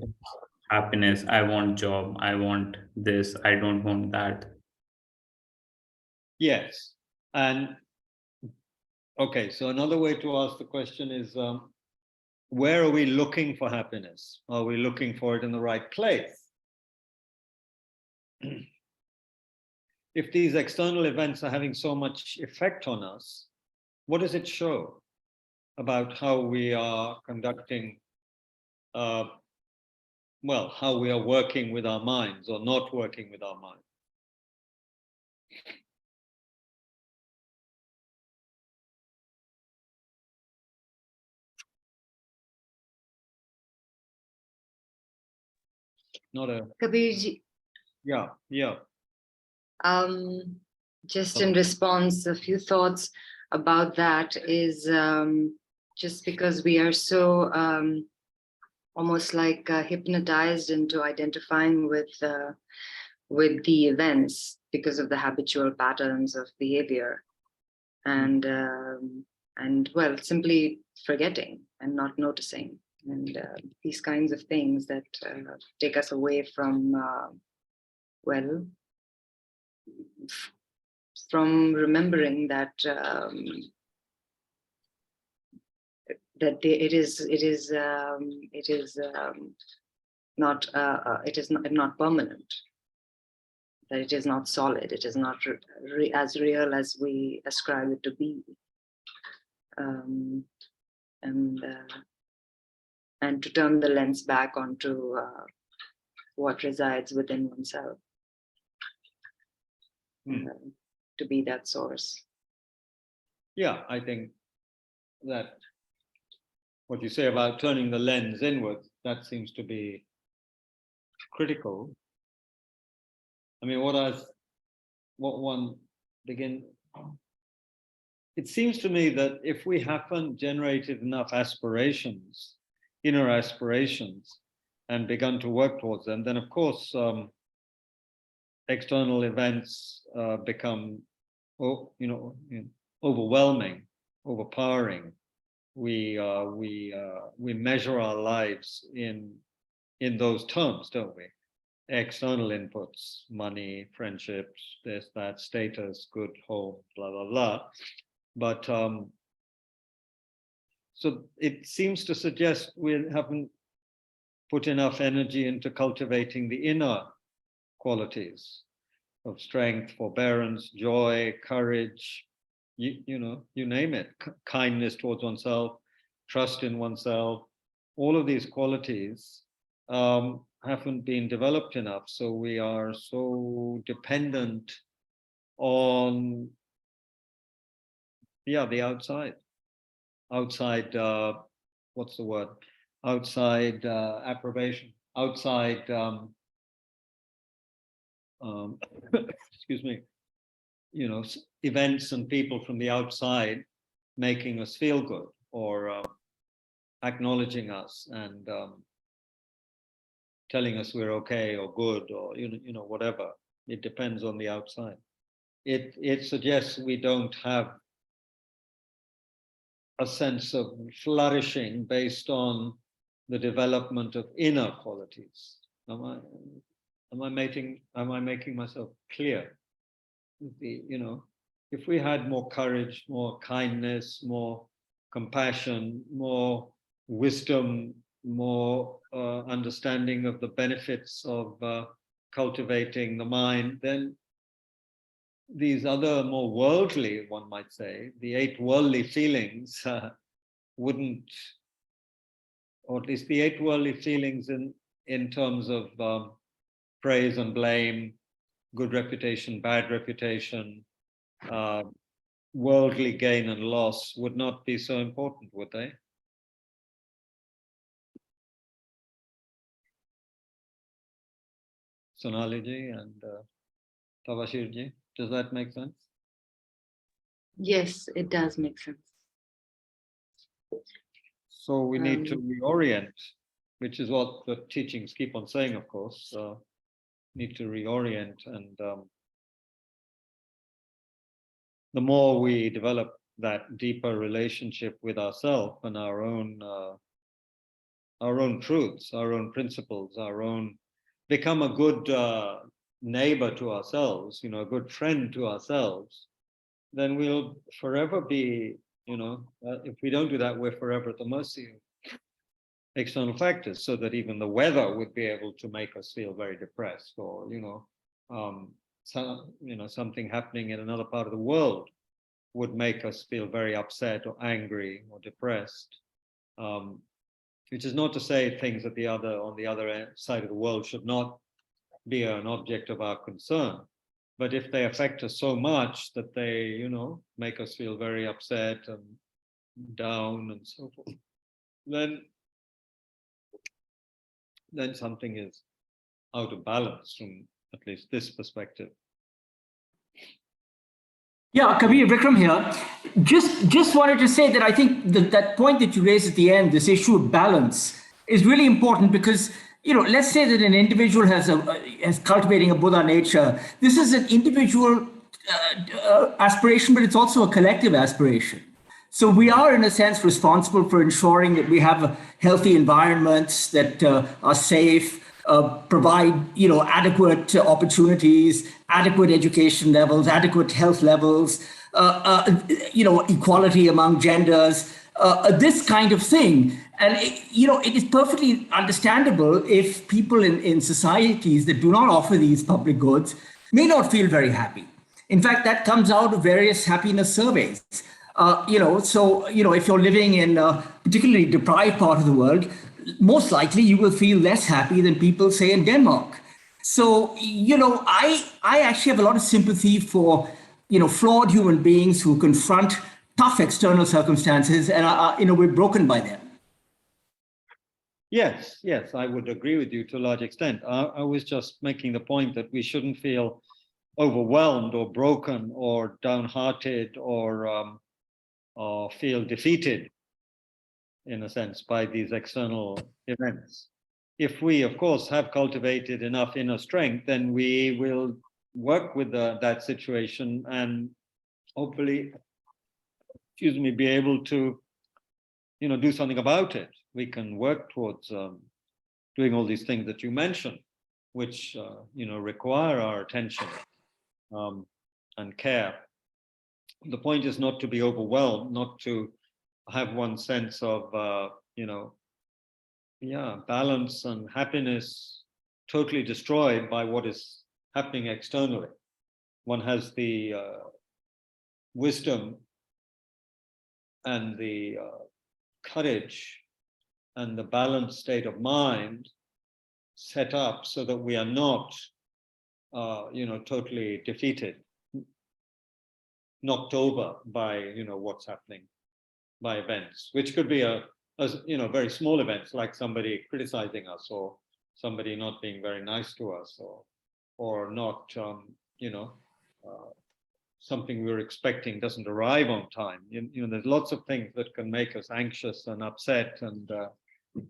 happiness, I want job, I want this, I don't want that. Yes. And okay, so another way to ask the question is, where are we looking for happiness? Are we looking for it in the right place? If these external events are having so much effect on us, what does it show about how we are conducting, how we are working with our minds or not working with our minds? Kabirji. Yeah. Just in response, a few thoughts. about that is just because we are so almost like hypnotized into identifying with the events because of the habitual patterns of behavior, and well, simply forgetting and not noticing, and these kinds of things that take us away from well, from remembering that it is not permanent, that it is not solid, it is not as real as we ascribe it to be, and to turn the lens back onto what resides within oneself, to be that source. Yeah, I think that what you say about turning the lens inward, that seems to be critical. I mean, what one begin, it seems to me that if we haven't generated enough aspirations, inner aspirations, and begun to work towards them, then of course external events become, overwhelming, overpowering. We measure our lives in those terms, don't we? External inputs, money, friendships, this, that, status, good, home, blah, blah, blah. But so it seems to suggest we haven't put enough energy into cultivating the inner qualities of strength, forbearance, joy, courage, you name it, kindness towards oneself, trust in oneself. All of these qualities haven't been developed enough. So we are so dependent on, the outside, what's the word? Outside approbation, outside, excuse me, events and people from the outside making us feel good, or acknowledging us and telling us we're okay or good, or whatever. It depends on the outside. It suggests we don't have a sense of flourishing based on the development of inner qualities. Am I making myself clear? If we had more courage, more kindness, more compassion, more wisdom, more understanding of the benefits of cultivating the mind, then these other more worldly, one might say, the 8 worldly feelings wouldn't, or at least the 8 worldly feelings in terms of praise and blame, good reputation, bad reputation, worldly gain and loss would not be so important, would they? Sonaliji and Tavashirji, does that make sense? Yes, it does make sense. So we need to reorient, which is what the teachings keep on saying, of course. Need to reorient, and the more we develop that deeper relationship with ourselves and our own truths, our own principles, become a good neighbor to ourselves, a good friend to ourselves, then we'll forever be, if we don't do that, we're forever at the mercy of external factors, so that even the weather would be able to make us feel very depressed, or something happening in another part of the world would make us feel very upset or angry or depressed, which is not to say things on the other side of the world should not be an object of our concern, but if they affect us so much that they make us feel very upset and down and so forth, then something is out of balance from at least this perspective. Yeah, Kabir, Vikram here. Just wanted to say that I think that point that you raised at the end, this issue of balance, is really important because, let's say that an individual has cultivating a Buddha nature. This is an individual aspiration, but it's also a collective aspiration. So we are, in a sense, responsible for ensuring that we have healthy environments that are safe, provide adequate opportunities, adequate education levels, adequate health levels, equality among genders, this kind of thing. And it is perfectly understandable if people in societies that do not offer these public goods may not feel very happy. In fact, that comes out of various happiness surveys. If you're living in a particularly deprived part of the world, most likely you will feel less happy than people, say, in Denmark. So, I actually have a lot of sympathy for, flawed human beings who confront tough external circumstances and are, in a way, broken by them. Yes, I would agree with you to a large extent. I was just making the point that we shouldn't feel overwhelmed or broken or downhearted or feel defeated, in a sense, by these external events. If we, of course, have cultivated enough inner strength, then we will work with that situation and hopefully, be able to, do something about it. We can work towards doing all these things that you mentioned, which, require our attention and care. The point is not to be overwhelmed, not to have one sense of, balance and happiness totally destroyed by what is happening externally. One has the wisdom and the courage and the balanced state of mind set up so that we are not, totally defeated, knocked over by, what's happening, by events, which could be very small events, like somebody criticizing us or somebody not being very nice to us or not, something we were expecting doesn't arrive on time. There's lots of things that can make us anxious and upset and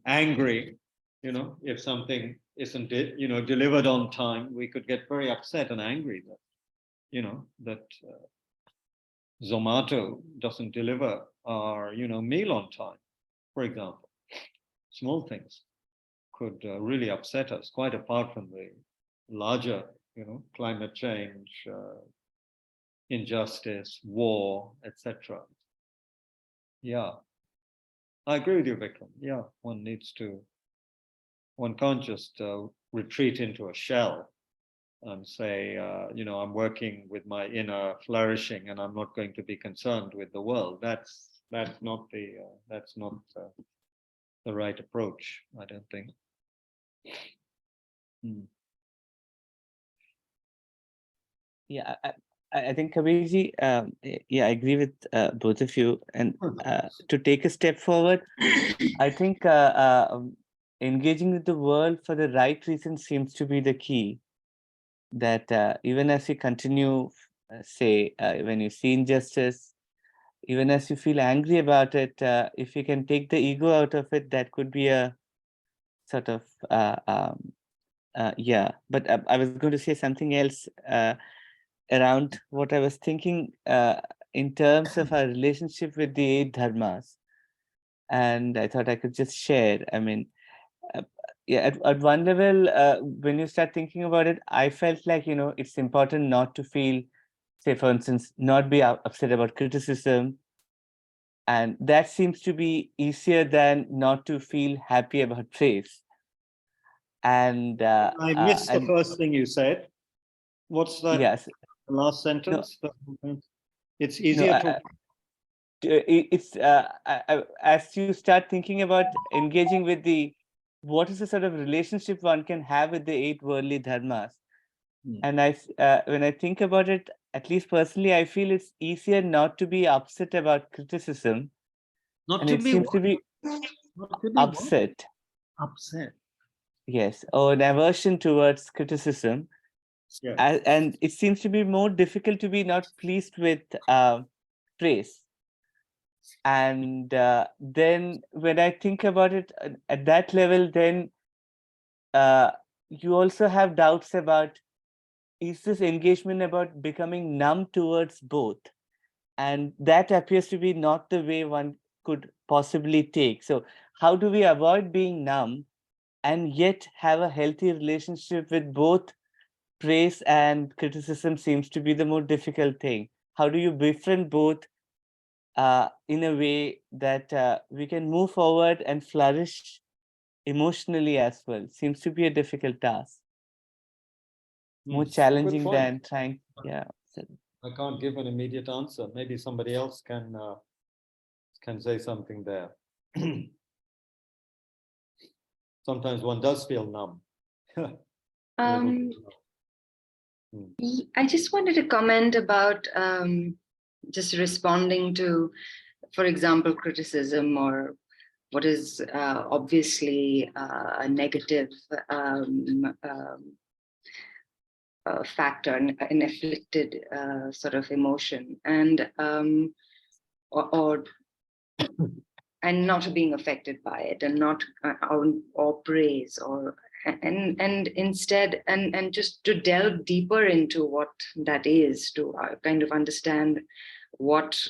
angry. If something isn't, delivered on time, we could get very upset and angry that Zomato doesn't deliver our, meal on time, for example. Small things could really upset us, quite apart from the larger, climate change, injustice, war, etc. Yeah, I agree with you, Vikram. Yeah, one can't just retreat into a shell and say, I'm working with my inner flourishing and I'm not going to be concerned with the world. That's not the right approach, I don't think. Yeah, I think Kabirji, I agree with both of you. And to take a step forward, I think engaging with the world for the right reason seems to be the key. That even as you continue, when you see injustice, even as you feel angry about it, if you can take the ego out of it, that could be a sort of, But I was going to say something else around what I was thinking in terms of our relationship with the 8 dharmas. And I thought I could just share. I mean, at one level, when you start thinking about it, I felt like, it's important not to feel, say, for instance, not be upset about criticism. And that seems to be easier than not to feel happy about praise. And I missed the first thing you said. What's that? Yes. The last sentence? No, it's easier as you start thinking about engaging with what is the sort of relationship one can have with the 8 worldly dharmas. And when I think about it, at least personally, I feel it's easier not to be upset about criticism. Seems to be upset. Upset. Yes, or an aversion towards criticism. Yeah. And it seems to be more difficult to be not pleased with praise. And then when I think about it at that level, then you also have doubts about, is this engagement about becoming numb towards both? And that appears to be not the way one could possibly take. So how do we avoid being numb and yet have a healthy relationship with both praise and criticism? Seems to be the more difficult thing. How do you befriend both in a way that we can move forward and flourish emotionally as well? Seems to be a difficult task, more Good challenging point. than trying. Yeah. So, I can't give an immediate answer. Maybe somebody else can say something there. Sometimes one does feel numb. I just wanted to comment about just responding to, for example, criticism or what is obviously a negative factor, an afflicted sort of emotion, and and not being affected by it, and not or praise, or and instead and just to delve deeper into what that is, to kind of understand what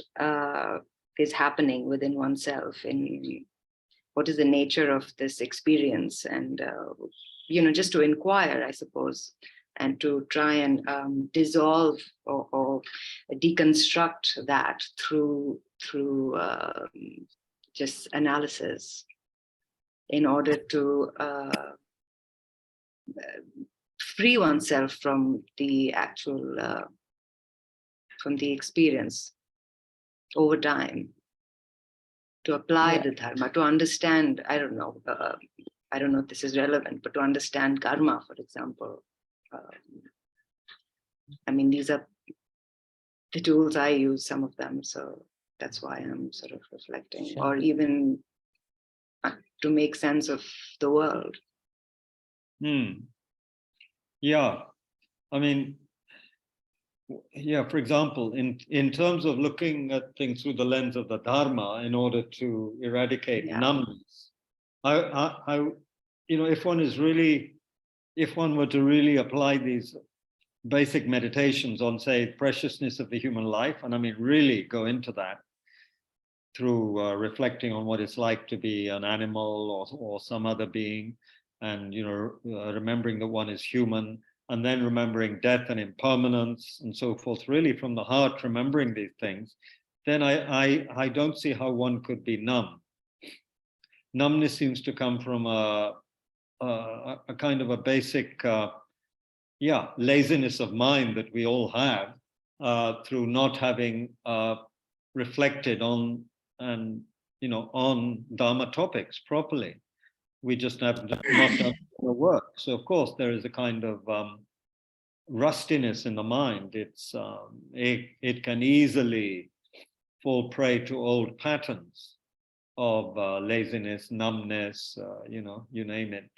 is happening within oneself, in what is the nature of this experience, and just to inquire, I suppose, and to try and dissolve or deconstruct that through just analysis, in order to free oneself from the actual from the experience over time, to apply the dharma, to understand, I don't know if this is relevant, but to understand karma, for example. I mean, these are the tools I use, some of them, so that's why I'm sort of reflecting. Sure. Or even to make sense of the world. Yeah, I mean, yeah, for example, in terms of looking at things through the lens of the Dharma in order to eradicate numbness, I if one were to really apply these basic meditations on, say, preciousness of the human life, and I mean really go into that through reflecting on what it's like to be an animal or some other being, and remembering that one is human, and then remembering death and impermanence and so forth, really from the heart remembering these things, then I don't see how one could be numb. Numbness seems to come from a kind of a basic laziness of mind that we all have through not having reflected on on Dharma topics properly. We just have not done the work. So of course there is a kind of rustiness in the mind. It can easily fall prey to old patterns of laziness, numbness, you name it.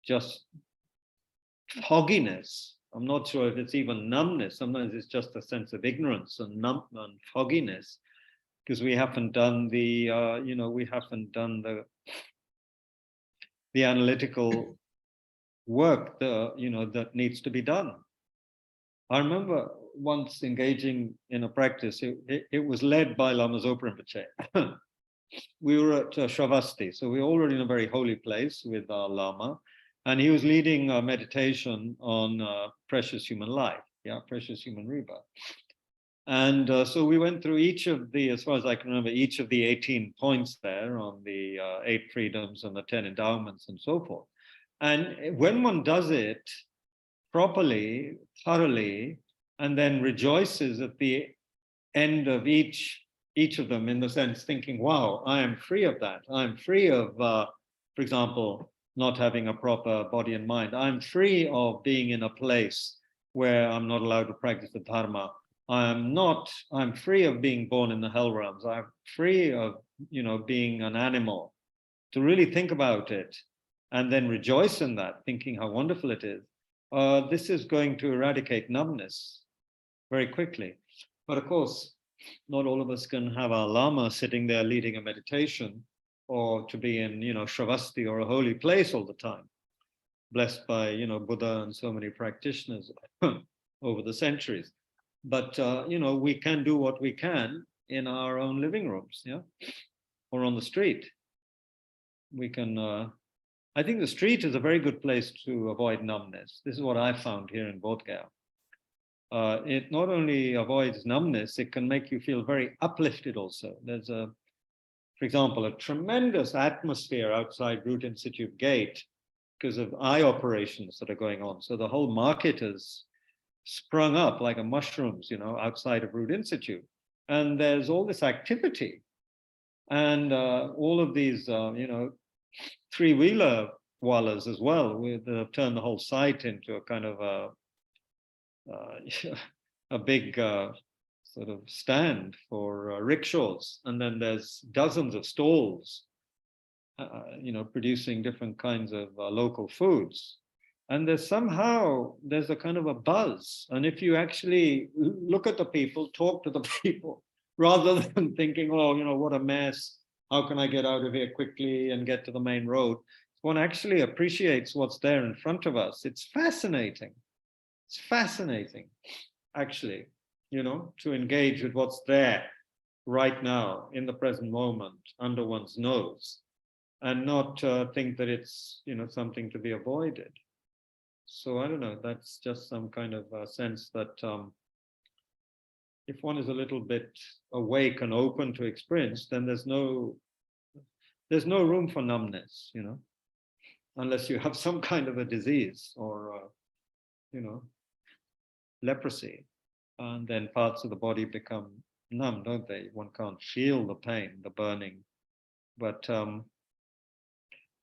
Just fogginess. I'm not sure if it's even numbness. Sometimes it's just a sense of ignorance and fogginess, because we haven't done the the analytical work that needs to be done. I remember once engaging in a practice. It was led by Lama Zopa Rinpoche. We were at Shravasti, so we were already in a very holy place with our Lama, and he was leading a meditation on precious human life, precious human rebirth. And so we went through each of the, as far as I can remember, each of the 18 points there on the 8 freedoms and the 10 endowments and so forth. And when one does it properly, thoroughly, and then rejoices at the end of each of them, in the sense thinking, wow, I am free of that. I'm free of, for example, not having a proper body and mind. I'm free of being in a place where I'm not allowed to practice the Dharma. I'm free of being born in the hell realms. I'm free of, being an animal. To really think about it and then rejoice in that, thinking how wonderful it is. this is going to eradicate numbness very quickly. But of course, not all of us can have our Lama sitting there leading a meditation, or to be in, Shravasti or a holy place all the time, blessed by, Buddha and so many practitioners over the centuries. But, we can do what we can in our own living rooms, yeah, or on the street. We can, I think the street is a very good place to avoid numbness. This is what I found here in Bodh Gaya. It not only avoids numbness, it can make you feel very uplifted also. There's for example, a tremendous atmosphere outside Root Institute Gate because of eye operations that are going on. So the whole market has sprung up like a mushrooms, outside of Root Institute. And there's all this activity. And all of these, three-wheeler wallas as well, that have turned the whole site into a kind of a big sort of stand for rickshaws. And then there's dozens of stalls, producing different kinds of local foods. And there's a kind of a buzz. And if you actually look at the people, talk to the people, rather than thinking, oh, what a mess, how can I get out of here quickly and get to the main road? One actually appreciates what's there in front of us. It's fascinating. It's fascinating, actually, to engage with what's there right now in the present moment under one's nose, and not think that it's, something to be avoided. So I don't know, that's just some kind of sense that if one is a little bit awake and open to experience, then there's no room for numbness, unless you have some kind of a disease or, leprosy. And then parts of the body become numb, don't they? One can't feel the pain, the burning. But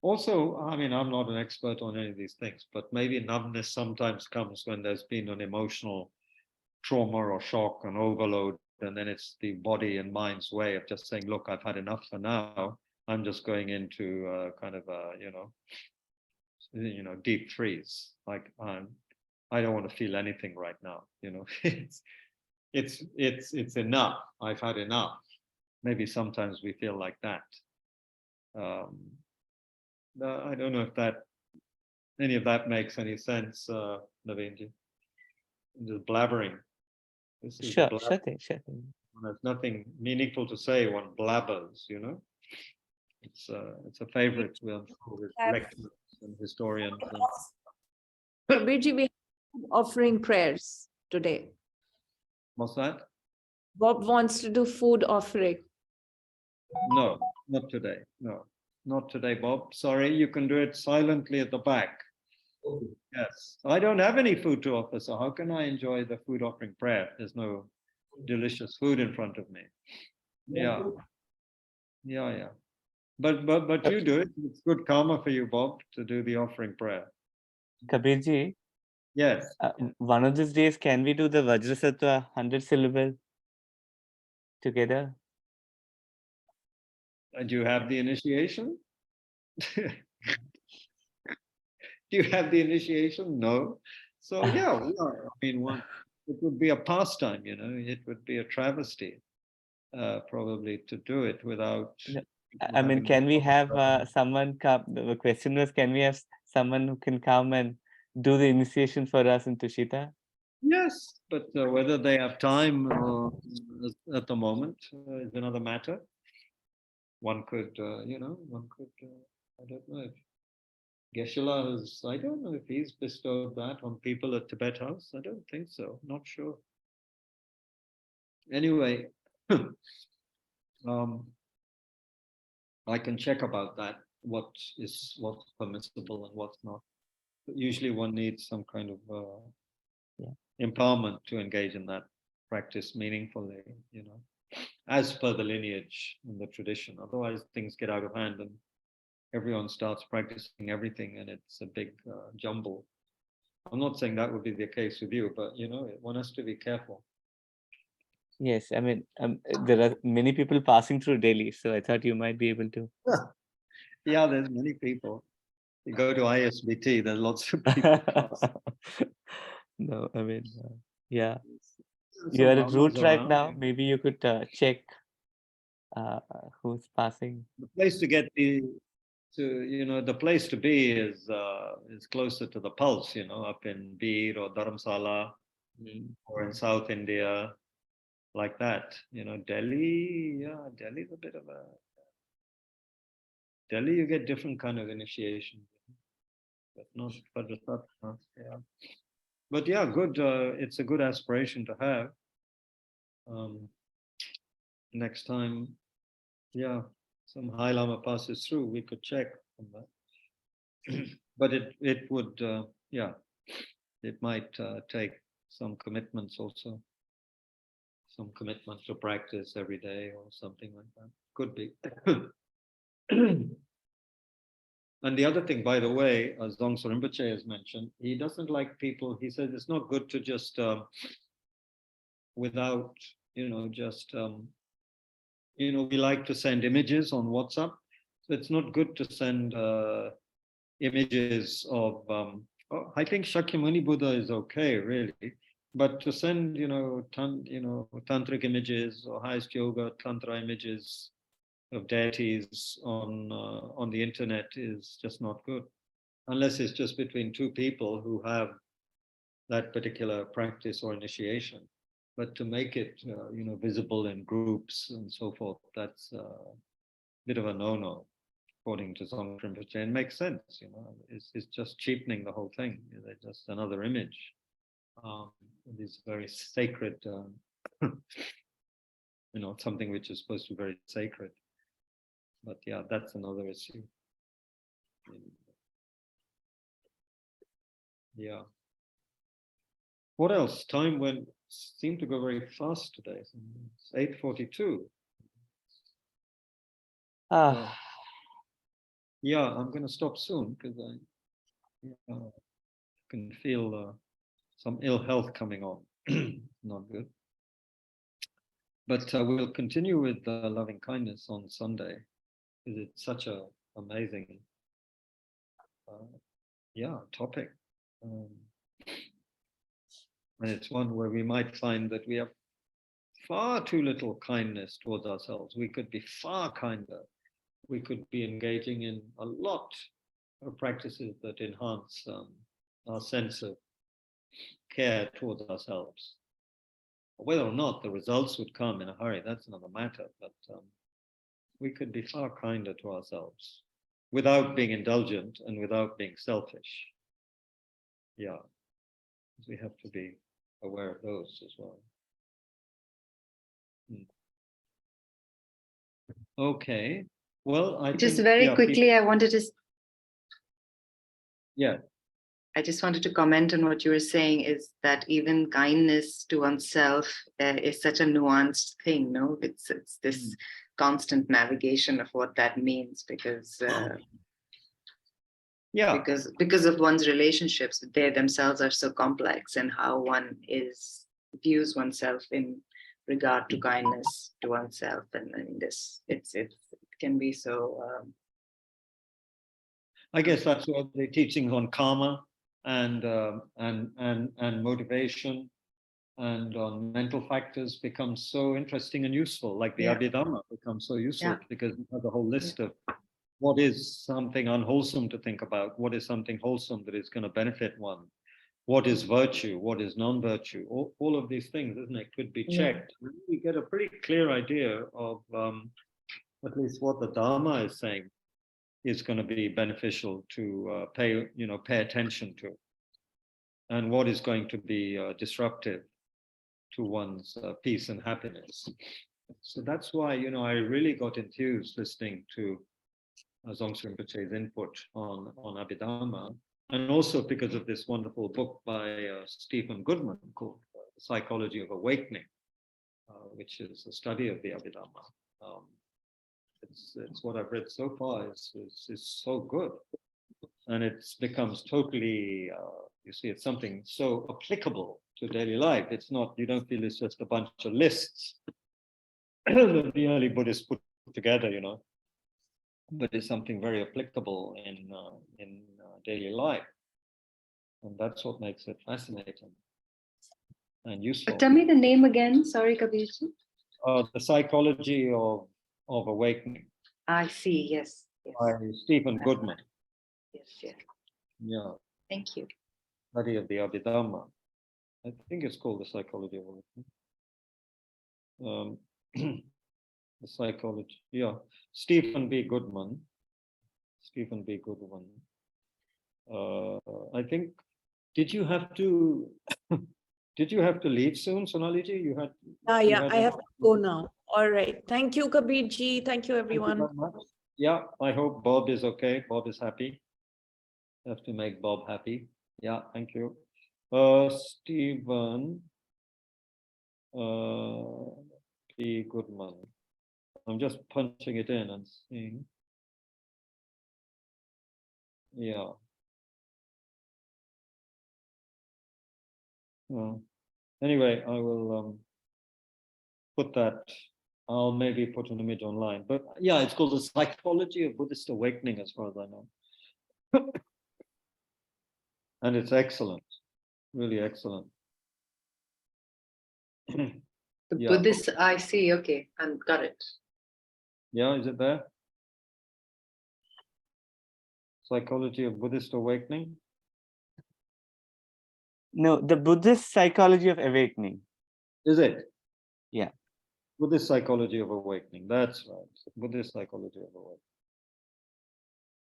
also, I'm not an expert on any of these things, but maybe numbness sometimes comes when there's been an emotional trauma or shock and overload, and then it's the body and mind's way of just saying, look, I've had enough for now. I'm just going into kind of a, deep freeze. Like I don't want to feel anything right now. It's enough. I've had enough. Maybe sometimes we feel like that. I don't know if any of that makes any sense, Naveenji. I'm just blabbering. Sure, sure thing. There's nothing meaningful to say. One blabbers, It's a favorite with lecturers and historians. Kabirji, we have offering prayers today. What's that? Bob wants to do food offering. No, not today. No, not today, Bob. Sorry, you can do it silently at the back. Okay. Yes, I don't have any food to offer, so how can I enjoy the food offering prayer? There's no delicious food in front of me. Yeah. But you do it. It's good karma for you, Bob, to do the offering prayer. Kabirji, yes. One of these days, can we do the Vajrasattva 100 syllable together? Do you have the initiation? Do you have the initiation? No. So yeah, it would be a pastime, it would be a travesty, probably, to do it without. Can we have someone come? The question was, can we have someone who can come and do the initiation for us in Tushita? Yes, but whether they have time at the moment is another matter. One could, I don't know if Geshe-la has, I don't know if he's bestowed that on people at Tibet House. I don't think so, not sure. Anyway, I can check about that, what's permissible and what's not. But usually one needs some kind of empowerment to engage in that practice meaningfully, as per the lineage and the tradition. Otherwise things get out of hand and everyone starts practicing everything and it's a big jumble. I'm not saying that would be the case with you, but one has to be careful. Yes, there are many people passing through daily, so I thought you might be able to. Yeah, there's many people. You go to ISBT, there's lots of people. No, I mean, yeah, Some you're en lamas route right around, now. yeah. Maybe you could check who's passing. The place to get the place to be is closer to the pulse, up in Bir or Dharamsala or in South India, like that. Delhi, Delhi's a bit of a Delhi. You get different kind of initiation, but not yeah. But yeah, good. It's a good aspiration to have. Next time, yeah, some High Lama passes through, we could check on that. But it would, yeah, it might take some commitments also, some commitment to practice every day or something like that. Could be. And the other thing, by the way, as Dzongtse Rinpoche has mentioned, he doesn't like people. He says it's not good to just without, just we like to send images on WhatsApp. So it's not good to send images of, I think Shakyamuni Buddha is okay, really. But to send, tantric images or highest yoga, tantra images of deities on the internet is just not good. Unless it's just between two people who have that particular practice or initiation. But to make it, visible in groups and so forth, that's a bit of a no-no, according to Dzongtse Rinpoche. It makes sense, it's just cheapening the whole thing. They're just another image. These very sacred, something which is supposed to be very sacred. But yeah, that's another issue. Yeah. What else? Time seemed to go very fast today. It's 8:42. Yeah, I'm going to stop soon because I can feel some ill health coming on. Not good. But we'll continue with loving kindness on Sunday because it's such a amazing, topic. And it's one where we might find that we have far too little kindness towards ourselves. We could be far kinder. We could be engaging in a lot of practices that enhance our sense of care towards ourselves. Whether or not the results would come in a hurry, that's another matter. But we could be far kinder to ourselves without being indulgent and without being selfish. Yeah, we have to be aware of those as well. Okay. Well, I just think, very quickly, I wanted to. Yeah. I just wanted to comment on what you were saying is that even kindness to oneself is such a nuanced thing, no? It's this constant navigation of what that means because because of one's relationships, they themselves are so complex, and how one views oneself in regard to kindness to oneself, and it can be so. I guess that's what the teachings on karma and motivation and on mental factors become so interesting and useful. Like the Abhidhamma becomes so useful because we have a whole list of what is something unwholesome to think about, what is something wholesome that is going to benefit one, what is virtue, what is non-virtue, all of these things, isn't it, could be checked. We get a pretty clear idea of at least what the Dharma is saying is going to be beneficial to pay attention to, and what is going to be disruptive to one's peace and happiness. So that's why, I really got enthused listening to Dzongtse Rinpoche's input on Abhidhamma, and also because of this wonderful book by Stephen Goodman called The Psychology of Awakening, which is a study of the Abhidhamma. It's what I've read so far is so good, and it becomes totally, it's something so applicable to daily life. It's not, you don't feel it's just a bunch of lists that the early Buddhists put together, but it's something very applicable in daily life, and that's what makes it fascinating and useful. Tell me the name again. Sorry, Kabirji. The Psychology of Awakening I see. Yes. Yes. by Stephen Goodman. Yes. Yes. Yeah, Thank you. study of the Abhidhamma. I think it's called the Psychology of Awakening. The psychology, yeah. Stephen B. Goodman. Stephen B. Goodman. I think. Did you have to? Did you have to leave soon, Sonaliji? You had. Yeah, I have to go now. All right. Thank you, Kabirji. Thank you, everyone. Thank you very much. Yeah, I hope Bob is okay. Bob is happy. Have to make Bob happy. Yeah, thank you. Stephen P. Goodman. I'm just punching it in and seeing. Yeah. Well, anyway, I will put that. I'll maybe put an image online. But yeah, it's called The Psychology of Buddhist Awakening, as far as I know. And it's excellent, really excellent. The Yeah. Buddhist. I see. Okay, got it. Yeah, is it there? Psychology of Buddhist Awakening. No, the Buddhist Psychology of Awakening. Is it? Yeah. Buddhist Psychology of Awakening. That's right. Buddhist Psychology of Awakening.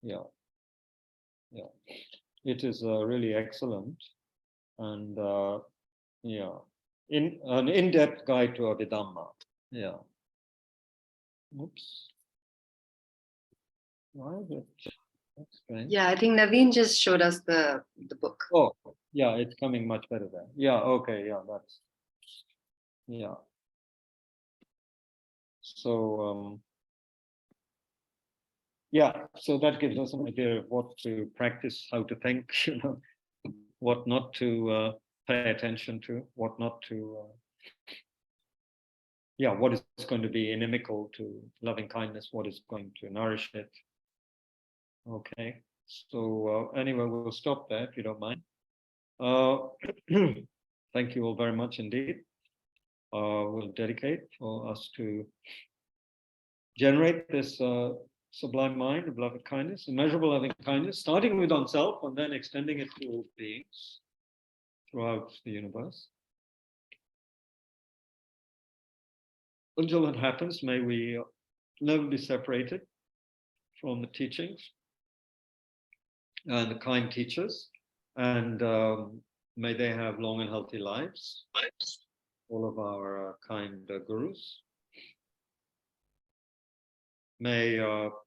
Yeah. Yeah. It is really excellent. And yeah, an in-depth guide to Abhidhamma. Yeah. Oops. Why is it? That's strange. Yeah, I think Naveen just showed us the book. Oh, yeah, it's coming much better there. Yeah, okay, yeah, that's, yeah. So, yeah, so that gives us an idea of what to practice, how to think, what not to pay attention to, what not to, yeah, what is going to be inimical to loving kindness, what is going to nourish it. Okay, so anyway, we'll stop there if you don't mind. Thank you all very much indeed. We'll dedicate for us to generate this sublime mind of loving kindness, immeasurable loving kindness, starting with oneself and then extending it to all beings throughout the universe. Until that happens, may we never be separated from the teachings and the kind teachers, and may they have long and healthy lives, all of our kind gurus. May all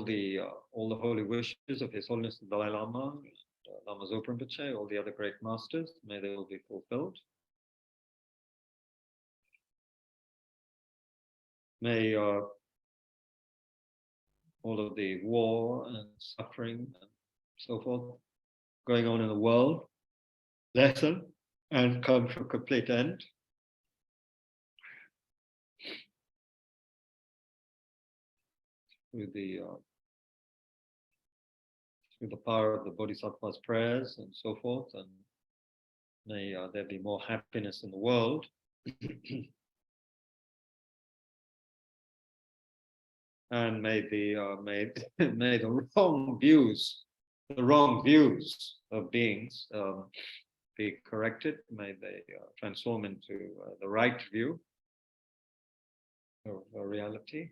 the holy wishes of His Holiness the Dalai Lama, Lama Zopa Rinpoche, all the other great masters, may they all be fulfilled. May all of the war and suffering and so forth going on in the world lessen and come to a complete end. Through the power of the Bodhisattva's prayers and so forth, and may there be more happiness in the world. And may the wrong views of beings be corrected. May they transform into the right view of reality.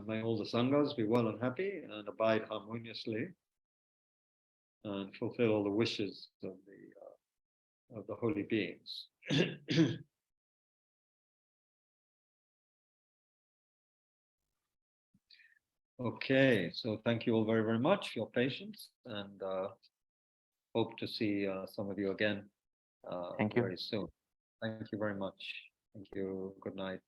May all the sanghas be well and happy and abide harmoniously and fulfill all the wishes of the holy beings. Okay, so thank you all very, very much for your patience, and hope to see some of you again Thank you. very soon. Thank you very much. Thank you. Good night.